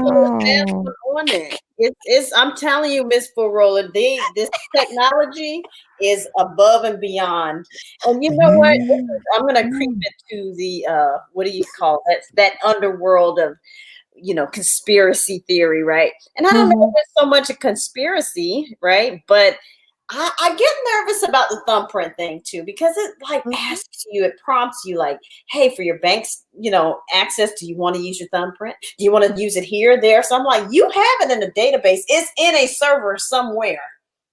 put a Wow. password on it. It's I'm telling you, Miss Fullroller, this technology is above and beyond. And you know what? Yeah. I'm gonna creep Mm. into the what do you call that underworld of conspiracy theory, right? And I don't know if Uh-huh. it's so much a conspiracy, right? But I get nervous about the thumbprint thing too, because it like Mhm. asks you, it prompts you like, hey, for your bank's, access, do you want to use your thumbprint? Do you want to use it here, there? So I'm like, you have it in a database. It's in a server somewhere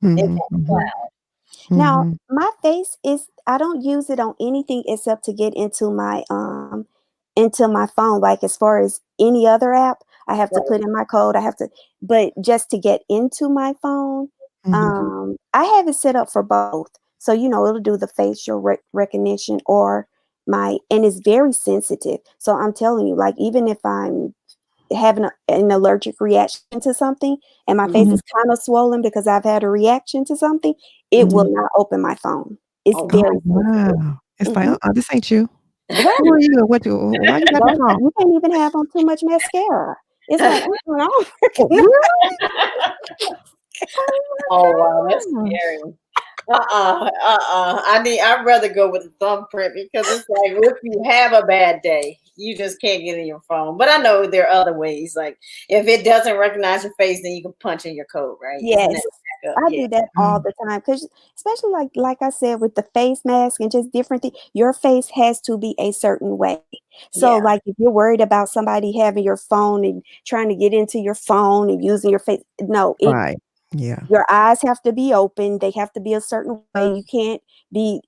in Mhm. that Mhm. cloud. Now, Mhm. my face is I don't use it on anything except to get into my phone. Like as far as any other app, I have to Right. put in my code. I have to, but just to get into my phone, Mhm. Mhm. I have it set up for both. So it'll do the facial recognition or and it's very sensitive. So I'm telling you, like even if I'm having an allergic reaction to something and my face Mhm. Mhm. is kind of swollen because I've had a reaction to something, it will Mhm. not open my phone. It's Oh, Oh, very sensitive. wow. It's like, Mhm. this ain't you. Who Right. are you? What you why you got this Don't on? you can't even have on too much mascara. It's like, I don't Oh, recognize. really? Oh oh wow, that's my gosh. scary. I'd rather go with the thumbprint because it's like if you have a bad day, you just can't get in your phone. But I know there are other ways. Like if it doesn't recognize your face, then you can punch in your code, right? Isn't that Yes. back up? I Yeah. do that all Oh. the time because especially like I said with the face mask and just different things, your face has to be a certain way. So Yeah. like if you're worried about somebody having your phone and trying to get into your phone and using your face, no, Right. Yeah. your eyes have to be open. They have to be a certain way. You can't be,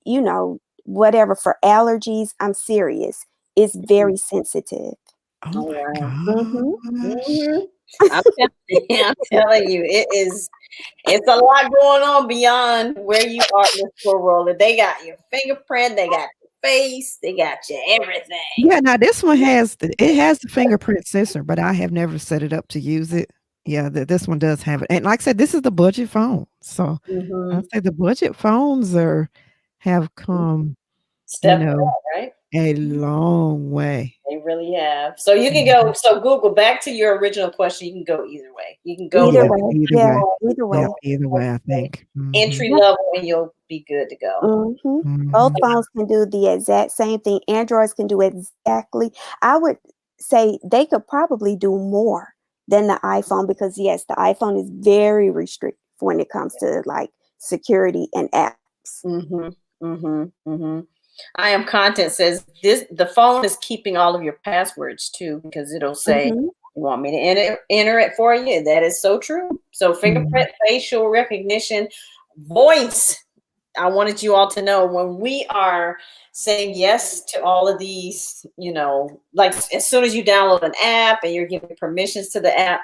whatever for allergies. I'm serious. It's Mhm. very sensitive. Oh Oh my wow. Mhm. gosh. Hmm. I'm telling, I'm telling you, it's a lot going on beyond where you are, Miss Roller. They got your fingerprint, they got your face, they got your everything. Yeah, now this one has the fingerprint sensor, but I have never set it up to use it. Yeah, this one does have it. And like I said, this is the budget phone. So Mm-hmm. I'd say the budget phones have come, you Step know, right. a long way. They really have. So you can go. Mhm. So Google. Back to your original question. You can go either way. You can go Either Yep, with way. either Yeah, way. either Yep, way. either way, I think. Mhm. entry Yep. level, and you'll be good to go. Mhm. Both Mhm. phones can do the exact same thing. Androids can do exactly. I would say they could probably do more than the iPhone because yes, the iPhone is very restrictive when it comes to like security and apps. Mm-hmm. Mm-hmm. Mm-hmm. I am content says this. The phone is keeping all of your passwords too because it'll say Mhm. you want me to enter it for you. That is so true. So Mhm. fingerprint, facial recognition, voice. I wanted you all to know when we are saying yes to all of these, like as soon as you download an app and you're giving permissions to the app,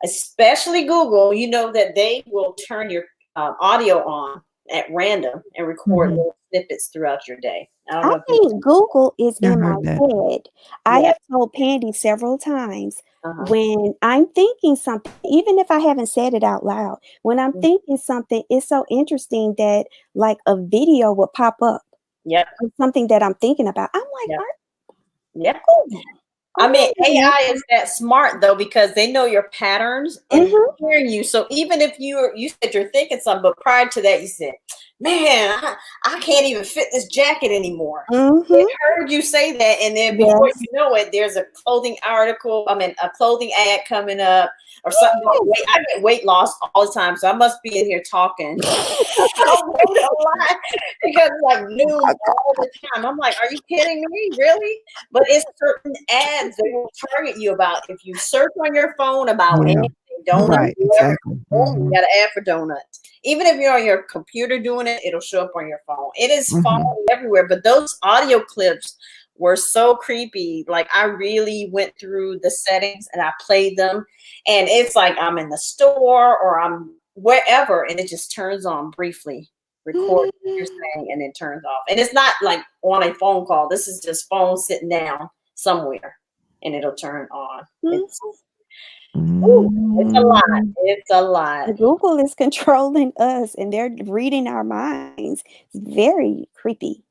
especially Google, you know that they will turn your audio on at random and record Mhm. little snippets throughout your day. I don't I know if you think Google is I in my heard that. head. I yeah. have told Pandy several times Uh-huh. when I'm thinking something, even if I haven't said it out loud, when I'm Mm. thinking something, it's so interesting that like a video will pop up Yep. of something that I'm thinking about. I'm like, Yep. Yep. Google. I mean, Oh my goodness. AI is that smart though because they know your patterns and Mhm. hearing you. So even if you said you're thinking something, but prior to that you said, man, I can't even fit this jacket anymore. Mm-hmm. I heard you say that, and then before Yes. you know it, there's a clothing article. I mean, a clothing ad coming up or something. Yes. I get weight loss all the time, so I must be in here talking. I wrote a lot because like news all the time. I'm like, are you kidding me? Really? But it's certain ads they will target you about. If you search on your phone about Yeah. anything, donuts, Right. whatever, Exactly. boom, you got an ad for donuts. Even if you're on your computer doing it, it'll show up on your phone. It is following everywhere. But those audio clips were so creepy. Like I really went through the settings and I played them, and it's like I'm in the store or I'm wherever, and it just turns on briefly, record what you're saying, and then turns off. And it's not like on a phone call. This is just phone sitting down somewhere, and it'll turn on. It's ooh, it's a lot. It's a lot. Google is controlling us and they're reading our minds. It's very creepy.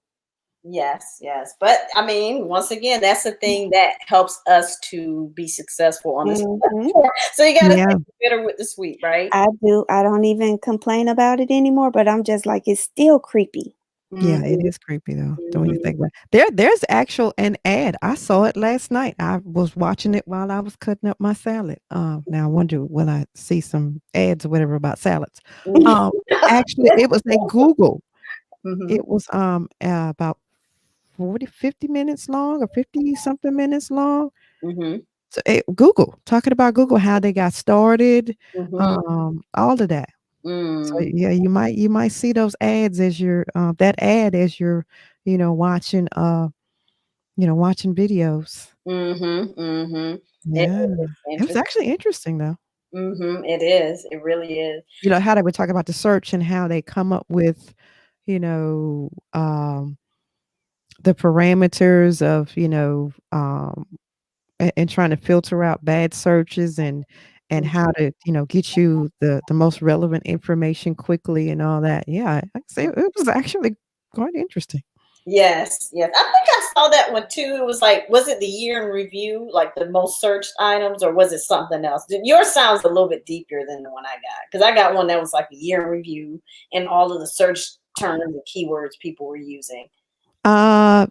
Yes, yes. But I mean, once again, that's the thing that helps us to be successful on this platform. So you got to Yeah. take the bitter with the sweet, right? I do. I don't even complain about it anymore, but I'm just like, it's still creepy. Yeah, it Mhm, is creepy though. Don't you mhm. think about there's actual an ad. I saw it last night. I was watching it while I was cutting up my salad. Now I wonder when I see some ads or whatever about salads. Actually it was a Google. Mhm, It was about 40, 50 minutes long or 50 something minutes long. mhm, So Google, talking about Google, how they got started, mhm, all of that. So mm, yeah, you might see those ads as you're that ad as you're, watching watching videos. mhm, mhm. It Yeah. is It was interesting. actually interesting though. It is. It really is. How they would talk about the search and how they come up with, you know, um, the parameters of, and trying to filter out bad searches and Mm. how to, get you the most relevant information quickly and all that. Yeah, I say it was actually quite interesting. Yes, yes. I think I saw that one too. It was like, was it the year in review, like the most searched items, or was it something else? Yours sounds a little bit deeper than the one I got because I got one that was like a year in review and all of the search terms and keywords people were using.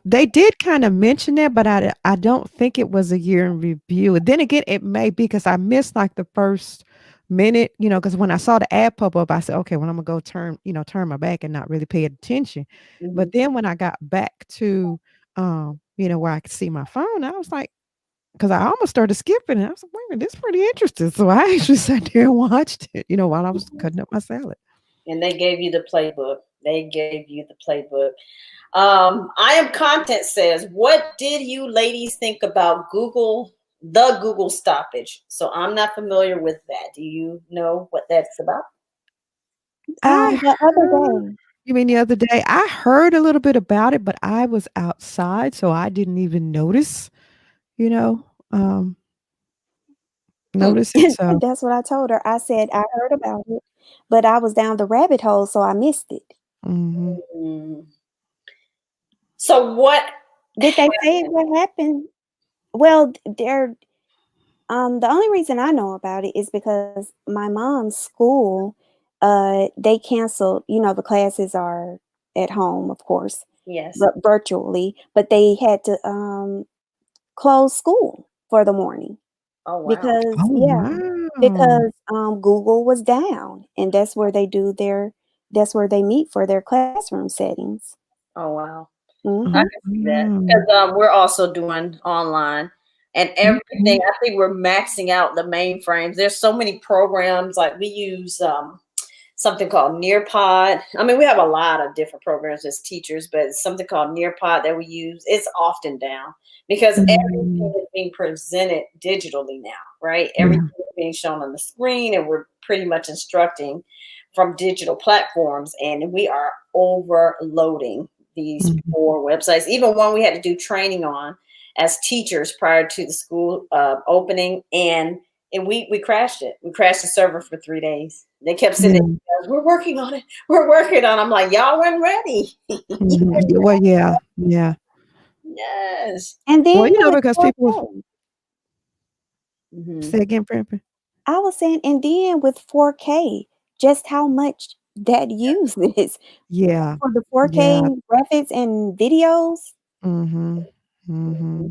They did kind of mention that, but I don't think it was a year in review. And then again, it may be because I missed like the first minute, because when I saw the ad pop up, I said, okay, well, I'm gonna go turn my back and not really pay attention. Mhm. But then when I got back to where I could see my phone, I was like, because I almost started skipping and I was like, wait a minute, this is pretty interesting. So I actually sat there and watched it, while I was cutting up my salad. And they gave you the playbook. They gave you the playbook. I am content says, what did you ladies think about the Google stoppage? So I'm not familiar with that. Do you know what that's about? I The other heard day, You mean the other day? I heard a little bit about it, but I was outside, so I didn't even you know, um, Hmm. notice it, so that's what I told her. I said I heard about it, but I was down the rabbit hole, so I missed it. mhm. Mm. So what Did they say happened? what happened? Well, they're the only reason I know about it is because my mom's school, they canceled, the classes are at home, of course, Yes. but virtually, but they had to close school for the morning Oh wow. because Oh, yeah, wow. because Google was down and that's where they meet for their classroom settings. Oh wow. I Mhm. Oh, can see that wow. because we're also doing online and everything. Mhm. I think we're maxing out the mainframes. There's so many programs like we use something called Nearpod. I mean, we have a lot of different programs as teachers, but it's something called Nearpod that we use. It's often down because everything Mm, is being presented digitally now, right? Everything yeah. is being shown on the screen, and we're pretty much instructing from digital platforms, and we are overloading these Mhm. poor websites. Even one we had to do training on as teachers prior to the school opening, and we crashed it. We crashed the server for 3 days. They kept sending Yeah. emails, we're working on it. We're working on it. I'm like, y'all weren't ready. Mhm. Yeah, well, yeah, yeah. Yes. And Well, then with because people 4K, Hmm. say again, Primping. I was saying, and then with 4K, just how much that use this Yeah. for the 4K Yeah. graphics and videos. Mm-hmm. Mm-hmm.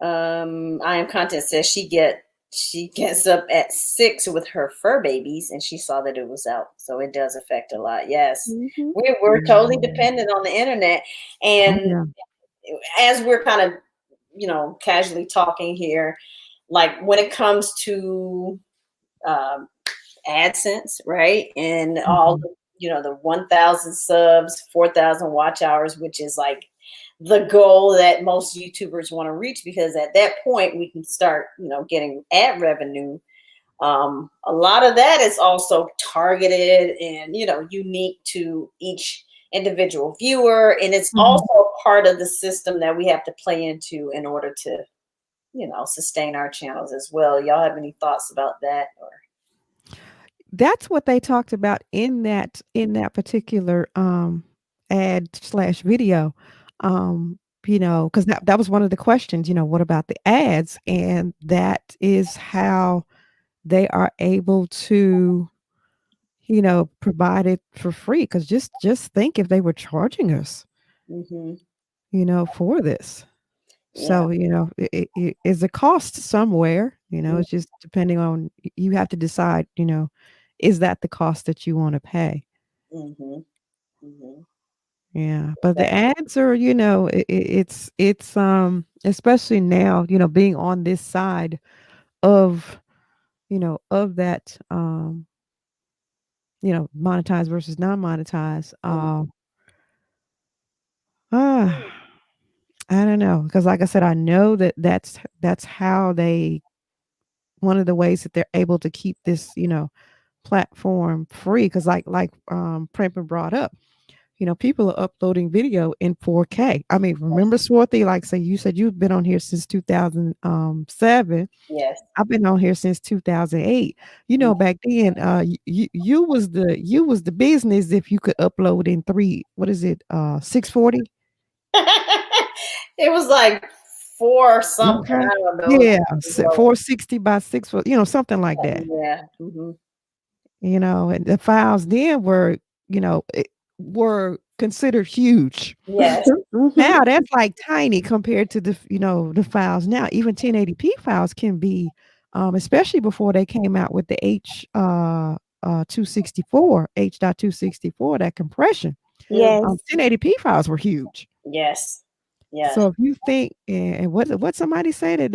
I am content says she gets up at 6 with her fur babies, and she saw that it was out, so it does affect a lot. Yes, Mhm. we're totally dependent on the internet, Oh, and yeah. as we're kind of casually talking here, like when it comes to um, AdSense, right, and all Mhm. the 1,000 subs, 4,000 watch hours, which is like the goal that most YouTubers want to reach, because at that point we can start getting ad revenue. A lot of that is also targeted and unique to each individual viewer, and it's Mhm. also part of the system that we have to play into in order to sustain our channels as well. Y'all have any thoughts about that? Or That's what they talked about in that particular ad slash video. Because that was one of the questions, what about the ads? And that is how they are able to, provide it for free. Because just think if they were charging us, hmm for this. yeah. So, it is a cost somewhere, it's just depending on you have to decide, is that the cost that you want to pay? Mm-hmm. Mm-hmm. Yeah, but the ads are, it's especially now, being on this side of, of that monetized versus non-monetized. Uh, I don't know, because like I said, I know that that's how they one of the ways that they're able to keep this, platform free. Because Primping brought up, people are uploading video in 4K. I mean, remember Swarthy, like say you said you've been on here since 2007. Yes. I've been on here since 2008. Back then, you was the business if you could upload in what is it, 640? It was like four something. Okay. I don't know. It Yeah, was low. 460 by 6, something like that. Yeah. Mm-hmm. And the files then were considered huge. Yes. Mhm. Now that's like tiny compared to the files now. Even 1080p files can be, especially before they came out with the 264 H.264, that compression. Yes. 1080p files were huge. Yes. Yes. So if you think, and what somebody said that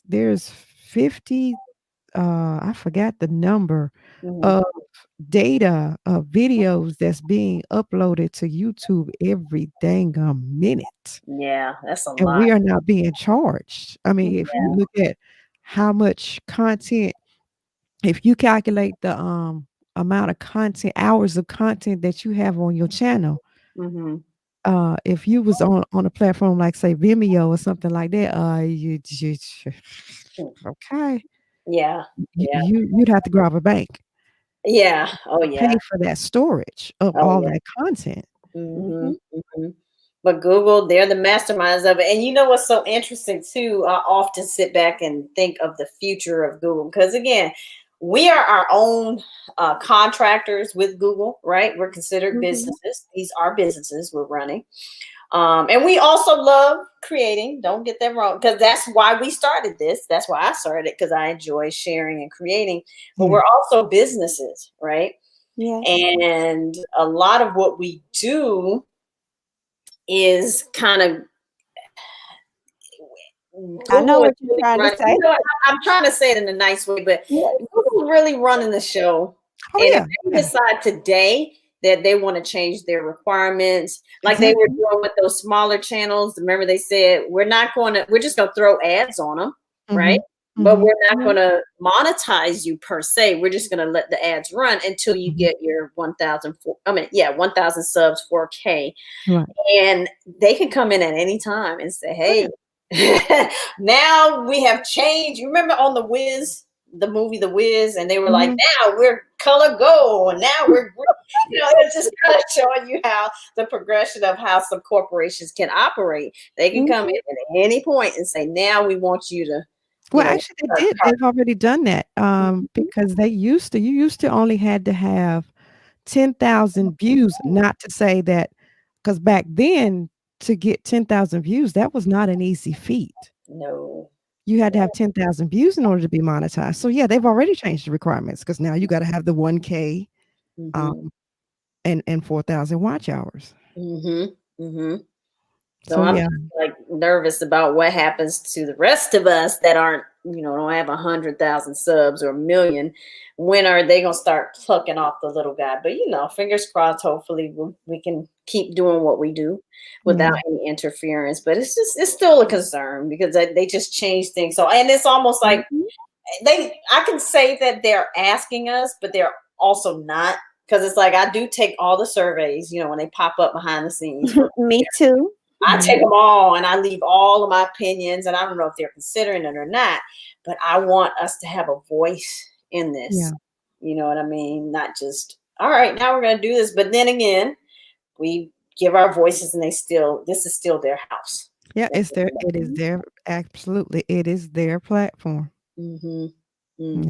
there's 50, I forgot the number Mm-hmm. of data of videos that's being uploaded to YouTube every dang minute, Yeah, that's a and lot. we are not being charged. I mean, if you Yeah. look at how much content, if you calculate the amount of content, hours of content that you have on your channel, Mm-hmm. if you was on a platform like say Vimeo or something like that, you okay, Yeah. Yeah. you'd have to grab a bank Yeah. Oh pay yeah. for that storage of Oh all yeah. that content. Mm-hmm. Mhm. Mm-hmm. But Google, they're the masterminds of it. And you know what's so interesting too? I often sit back and think of the future of Google, because again, we are our own contractors with Google, right? We're considered Mhm. businesses. These are businesses we're running. And we also love creating. Don't get that wrong, because that's why we started this. That's why I started it, because I enjoy sharing and creating. But Yeah. we're also businesses, right? Yes. And a lot of what we do is kind of I know Google is what you're really trying to running. say. I'm trying to say it in a nice way, but Yes. Google's really running the show. Oh And if yeah. they Yeah. decide today that they want to change their requirements, like they were Exactly. doing with those smaller channels, remember they said we're just going to throw ads on them, right? Mhm. But Mhm. we're not Mhm. going to monetize you per se. We're just going to let the ads run until you Mhm. get your 1,000 subs 4K. Right. And they can come in at any time and say, Oh yeah. hey, now we have changed. You remember on the Wiz, the movie The Wiz, and they were like, Mhm. now we're color gold, and now we're green. It's just kind of showing you how the progression of how some corporations can operate. They can come in Mhm. at any point and say, now we want you to, Well, actually, they start did. They've already done that. Mhm. Because you used to only had to have 10,000 views, not to say that, because back then to get 10,000 views, that was not an easy feat. No. You had to have 10,000 views in order to be monetized. So yeah, they've already changed the requirements because now you got to have the 1K Mm-hmm. and 4,000 watch hours. Mm-hmm. Mm-hmm. So So I'm yeah, just like nervous about what happens to the rest of us that aren't, don't have 100,000 subs or a million. When are they gonna start plucking off the little guy? But fingers crossed. Hopefully, we can keep doing what we do without yeah, any interference. But it's still a concern because they just change things. So and it's almost like Mhm. I can say that they're asking us, but they're also not because it's like I do take all the surveys. When they pop up behind the scenes for Me too. I mhm, take them all and I leave all of my opinions, and I don't know if they're considering it or not, but I want us to have a voice in this. yeah, You know what I mean? Not just, all right, now we're going to do this. But then again, we give our voices and this is still their house. yeah. It is their, absolutely, it is their platform. Mm-hmm. Mm. Mm.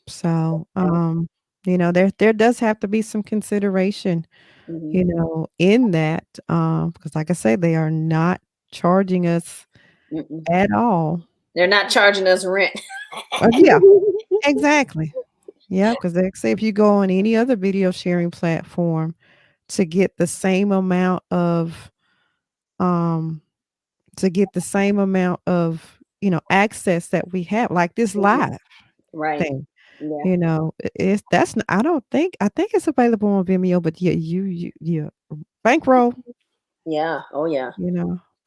So, there does have to be some consideration, Mm-hmm. in that, because like I say, they are not charging us Mm-mm. at all. They're not charging us rent. Yeah, exactly. Yeah, because they say if you go on any other video sharing platform to get the same amount of um access that we have, like this Mhm. live Right. thing, Yeah. it's that's I don't think, I think it's available on Vimeo, but yeah, you bankroll, Yeah. Oh, yeah.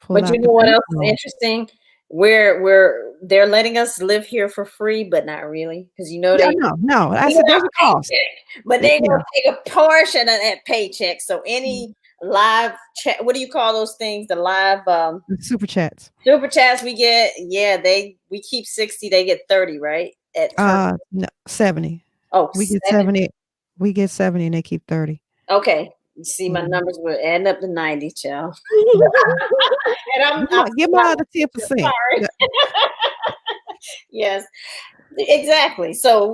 pull But you out the know what else is bankroll. interesting? Where they're letting us live here for free, but not really, because Yeah, no, I we said get our there's a cost. paycheck, but they Yeah, gonna take a portion of that paycheck. So mm, any live chat, what do you call those things? The live the super chats. super chats we get, yeah, we keep 60, they get 30, right? At first. No, 70. Oh, We get 70. 70. We get 70 and they keep 30. Okay. You see my Mhm, numbers were adding up to 90, child. mhm. And I'm Give still my not other 10%. sorry. Yeah, Yes. Exactly. So,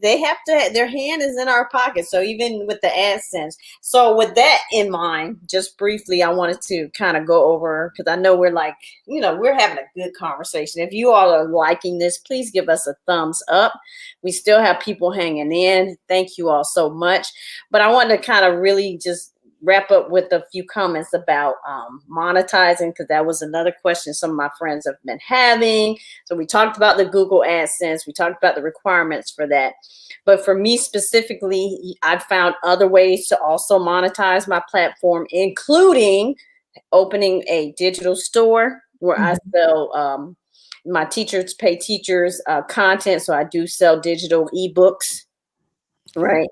they have to, their hand is in our pocket. So, even with the AdSense. So, with that in mind, just briefly, I wanted to kind of go over because I know we're like, we're having a good conversation. If you all are liking this, please give us a thumbs up. We still have people hanging in. Thank you all so much. But I wanted to kind of really just wrap up with a few comments about monetizing because that was another question some of my friends have been having. So we talked about the Google AdSense. We talked about the requirements for that. But for me specifically, I've found other ways to also monetize my platform, including opening a digital store where I mhm, sell my teachers pay teachers content. So I do sell digital ebooks, okay. right?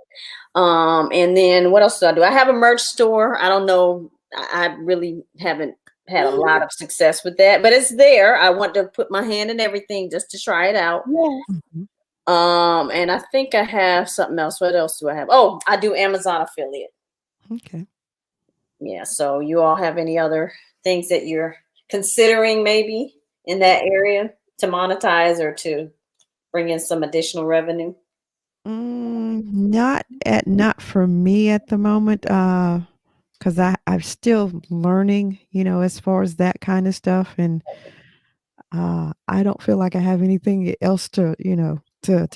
And then what else do I do? I have a merch store. I don't know. I really haven't had a lot of success with that, but it's there. I want to put my hand in everything just to try it out. Yes. Mhm, And I think I have something else. What else do I have? Oh, I do Amazon affiliate. okay. Yeah. So you all have any other things that you're considering maybe in that area to monetize or to bring in some additional revenue? Not for me at the moment, because I'm still learning, as far as that kind of stuff, and I don't feel like I have anything else to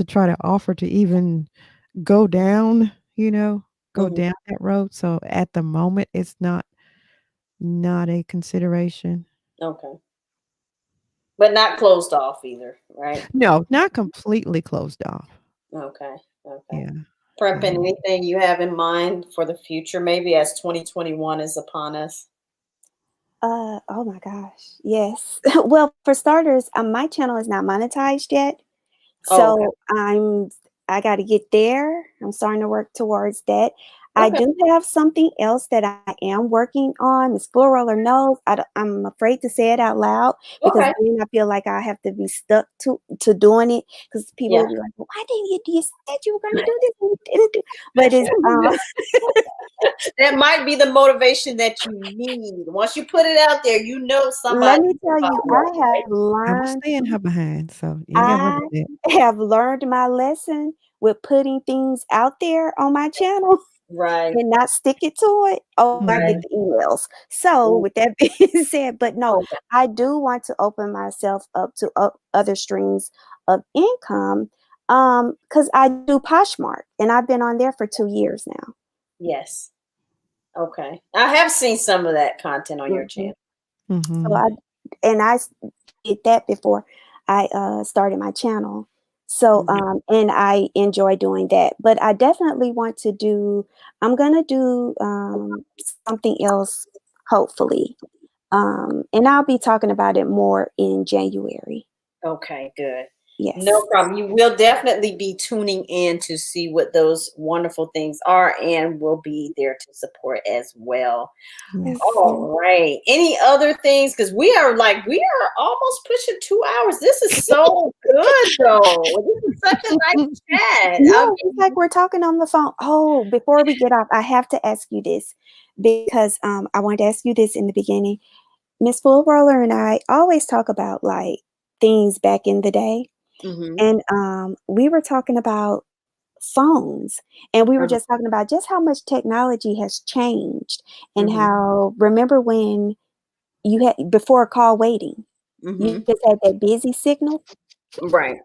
try to offer to even go down, go Hmm. down that road. So at the moment, it's not a consideration. Okay. But not closed off either, right? No, not completely closed off. Okay. Okay. Yeah, Primping, yeah. anything you have in mind for the future, maybe as 2021 is upon us? Oh my gosh. Yes. Well, for starters, my channel is not monetized yet. Oh, okay. So I got to get there. I'm starting to work towards that. I Okay. do have something else that I am working on. Miss Fullroller knows. I'm afraid to say it out loud because Okay. then I feel like I have to be stuck to doing it because people Yeah. will be like, well, "Why didn't you said you were going to do this and you didn't do?" But it's That might be the motivation that you need. Once you put it out there, let somebody me tell you, follow up, right? I will stay in her behind, so you ain't gotta worry I about that. have learned my lesson with putting things out there on my channel. Right. and not stick it to it, oh, I get Right. Mhm. the emails. So Mm, with that being said, but no, okay. I do want to open myself up to other streams of income, because I do Poshmark, and I've been on there for 2 years now. Yes. Okay. I have seen some of that content on your Mhm. channel. So Mhm. I did that before I started my channel. So Mhm. and I enjoy doing that. But I definitely want to do. I'm gonna do something else, hopefully. And I'll be talking about it more in January. Okay, good. No Yes. problem. You will definitely be tuning in to see what those wonderful things are, and we'll be there to support as well. Yes. Mhm. All right. Any other things? Because we are almost pushing 2 hours. This is so good, though. This is such a nice chat. Yeah, it's like we're talking on the phone. Oh, before we get off, I have to ask you this because I wanted to ask you this in the beginning. Miss Fullroller and I always talk about like things back in the day. Mm-hmm. And we were talking about phones, and we were Uh-huh. just talking about just how much technology has changed, and Mm-hmm. how remember when you had before call waiting, Mm-hmm. you just had that busy signal. Right.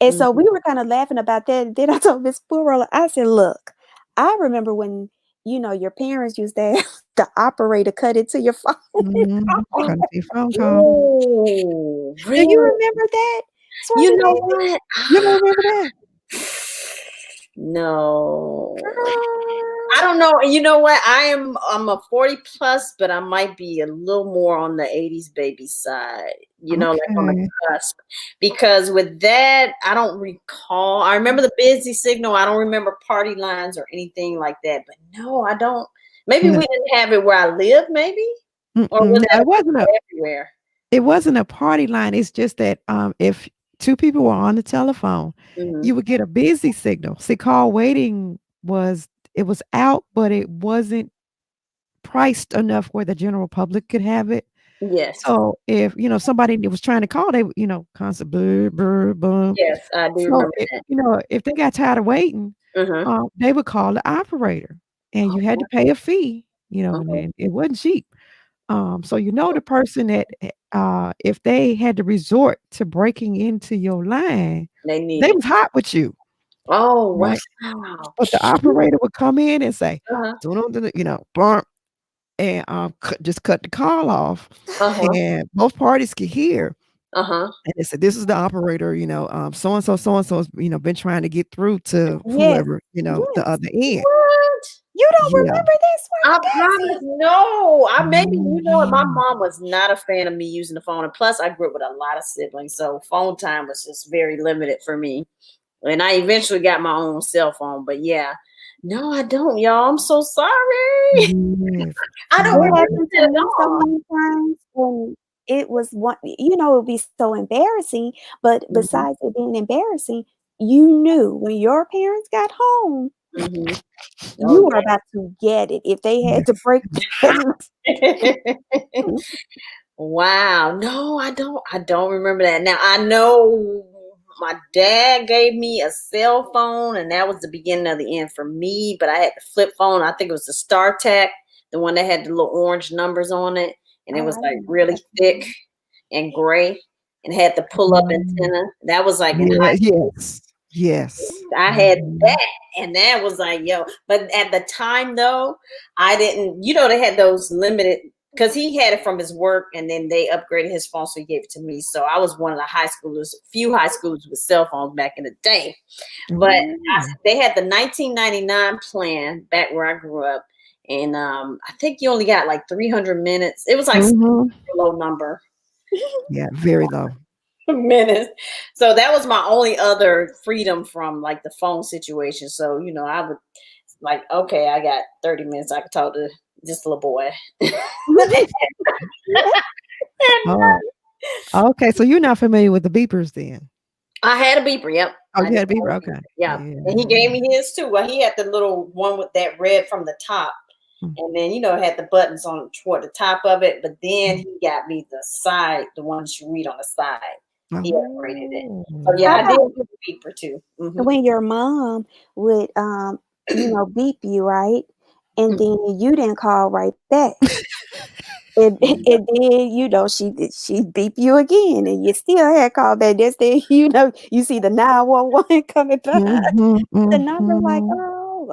And so Mm-hmm. we were kind of laughing about that. Then I told Miss Fullroller, I said, look, I remember when your parents used to have the operator cut into your phone. Mhm. Got your phone call. Oh, Do you really? remember that, You Sweaty know Baby? what? You don't remember that? No. I Girl. don't know. You know what? I'm a 40 plus, but I might be a little more on the 80s baby side, like on the Okay. cusp. Because with that, I don't recall. I remember the busy signal. I don't remember party lines or anything like that. But no, I don't. Maybe No, we didn't have it where I live, maybe? Or was no, that applicable everywhere? it wasn't a party line. It's just that if two people were on the telephone, Hmm. you would get a busy signal. See, call waiting was out, but it wasn't priced enough where the general public could have it. Yes. So if somebody was trying to call, they constant brr, brr, boom. Yes, I do So remember that. if they got tired of waiting, Uh-huh. they would call the operator, and you had to pay a fee. And Uh-huh. it wasn't cheap. So the person that if they had to resort to breaking into your line, They they needed. was hot with you, Oh, right? wow. But the operator would come in and say, Uh-huh. "Do not, bump," and just cut the call off, Uh-huh. and both parties could hear. Uh-huh. And they said, "This is the operator, so and so's, been trying to get through to Yes. whoever, the Yes. other end." What? You don't Yeah. remember this, I Sweaty promise, Baby? no. I maybe my Mhm. mom was not a fan of me using the phone, and plus I grew up with a lot of siblings, so phone time was just very limited for me. And I eventually got my own cell phone, but yeah, no, I don't, y'all. I'm so sorry. Yes. I don't It Yeah. remember happened to that at me so all. many times, and it was one it would be so embarrassing, but Mhm, besides it being embarrassing, you knew when your parents got home, mhm. Oh you were about to get it if they had to Yes. break that. yeah. Wow. No, I don't remember that. Now I know my dad gave me a cell phone, and that was the beginning of the end for me. But I had the flip phone. I think it was the StarTech, the one that had the little orange numbers on it, and it Oh, was I like remember really that thick one. and gray, and had the pull up Mhm. antenna. That was like in Yeah, high yes. Yes. I had Mhm. that, and that was like, yo. But at the time, though, I didn't. They had those limited because he had it from his work, and then they upgraded his phone, so he gave it to me. So I was one of the high schoolers, few high schoolers with cell phones back in the day. But Ooh. they had the 1999 plan back where I grew up, and I think you only got like 300 minutes. It was like such Mhm. a low number. Yeah, very low. Minutes. So that was my only other freedom from like the phone situation. So, I would like, okay, I got 30 minutes. I could talk to this little boy. Oh, okay, so you're not familiar with the beepers then? I had a beeper. Yep. Oh, I you did had a beeper? have a beeper. Okay. Yeah. And he gave Yeah. me his too. Well, he had the little one with that red from the top. Mm, And then, it had the buttons on toward the top of it. But then mm. he got me the side, the one that you read on the side. He upgraded it. So Oh. yeah, How I did about get a beeper too. when your mom would beep you, right? And then you didn't call right back. And then, she beep you again, and you still had called back. That's then, you see the 911 coming back. Mhm, The number like, mhm.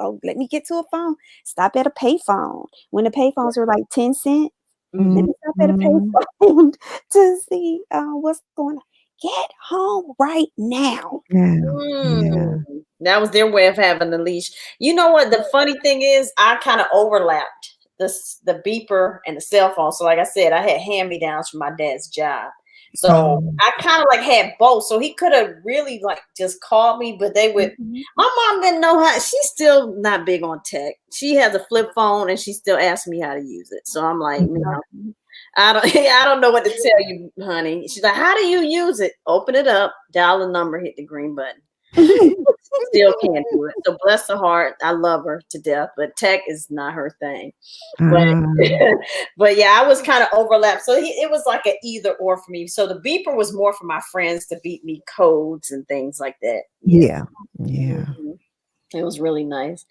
oh, let me get to a phone. Stop at a payphone. When the payphones were like 10 cents, let me stop at a Mhm. payphone to see what's going on. Get home right now. Yeah, Mm, yeah. that was their way of having the leash. You know what? The funny thing is, I kind of overlapped the beeper and the cell phone. So, like I said, I had hand-me-downs from my dad's job. So Um, I kind of like had both. So he could have really like just called me, but they would. Mhm. My mom didn't know how. She's still not big on tech. She has a flip phone, and she still asks me how to use it. So I'm like, mhm. I don't I don't know what to tell you, honey. She's like, how do you use it? Open it up, dial the number, hit the green button. Still can't do it. So bless her heart. I love her to death, but tech is not her thing. But Ah, but yeah, I was kind of overlapped. So it was like an either or for me. So the beeper was more for my friends to beat me codes and things like that. Yeah. yeah, yeah. Mhm. It was really nice.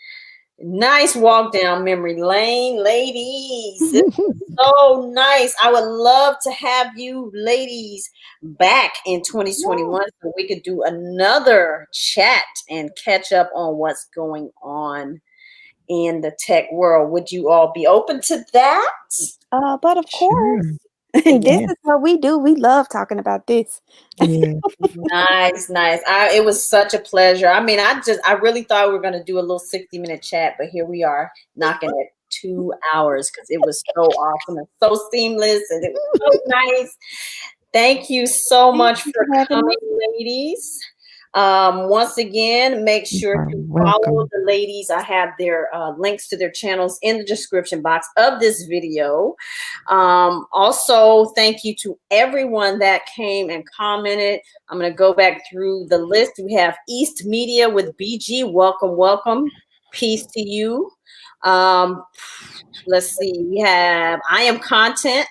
Nice walk down memory lane, ladies. This was so nice. I would love to have you ladies back in Yeah. 2021 so we could do another chat and catch up on what's going on in the tech world. Would you all be open to that? But of course, Sure. this Yeah, is what we do. We love talking about this. yeah. Nice, nice. It was such a pleasure. I mean, I really thought we were going to do a little 60-minute chat, but here we are knocking at 2 hours because it was so awesome and so seamless and it was so nice. Thank you so Thank much you for for having coming, us. ladies. Once again, make You sure are to follow welcome. the ladies. I have their links to their channels in the description box of this video. Also, thank you to everyone that came and commented. I'm going to go back through the list. We have East Media with BG. Welcome, welcome. Peace to you. Um, let's see. We have I Am Content.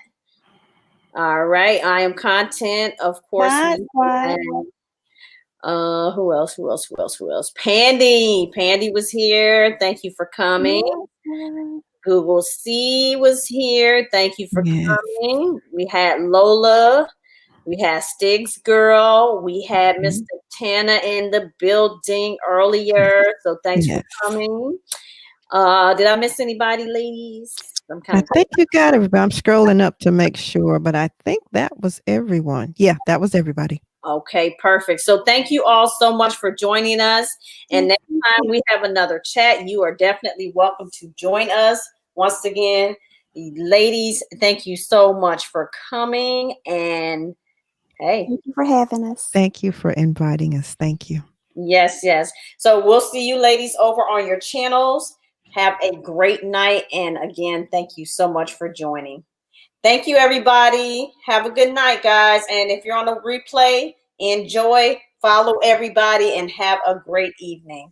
All right, I Am Content. Of course, Squad, we squad. have who else? Who else? Who else? Who else? Pandy. Pandy was here. Thank you for coming. Yes. Google C was here. Thank you for Yes. coming. We had Lola. We had Stig's girl. We had Mr. Mhm. Tana in the building earlier. So thanks for Yes. coming. Did I miss anybody, ladies? I'm kind I of think you got everybody. I'm scrolling up to make sure, but I think that was everyone. Yeah, that was everybody. okay, perfect. So thank you all so much for joining us. And next Thank time you. we have another chat, you are definitely welcome to join us. Once again, ladies, thank you so much for coming. And hey, Thank you for having us. Thank you for inviting us. Thank you. yes, yes. So we'll see you ladies over on your channels. Have a great night. And again, thank you so much for joining. Thank you, everybody. Have a good night, guys. And if you're on a replay, enjoy, follow everybody, and have a great evening.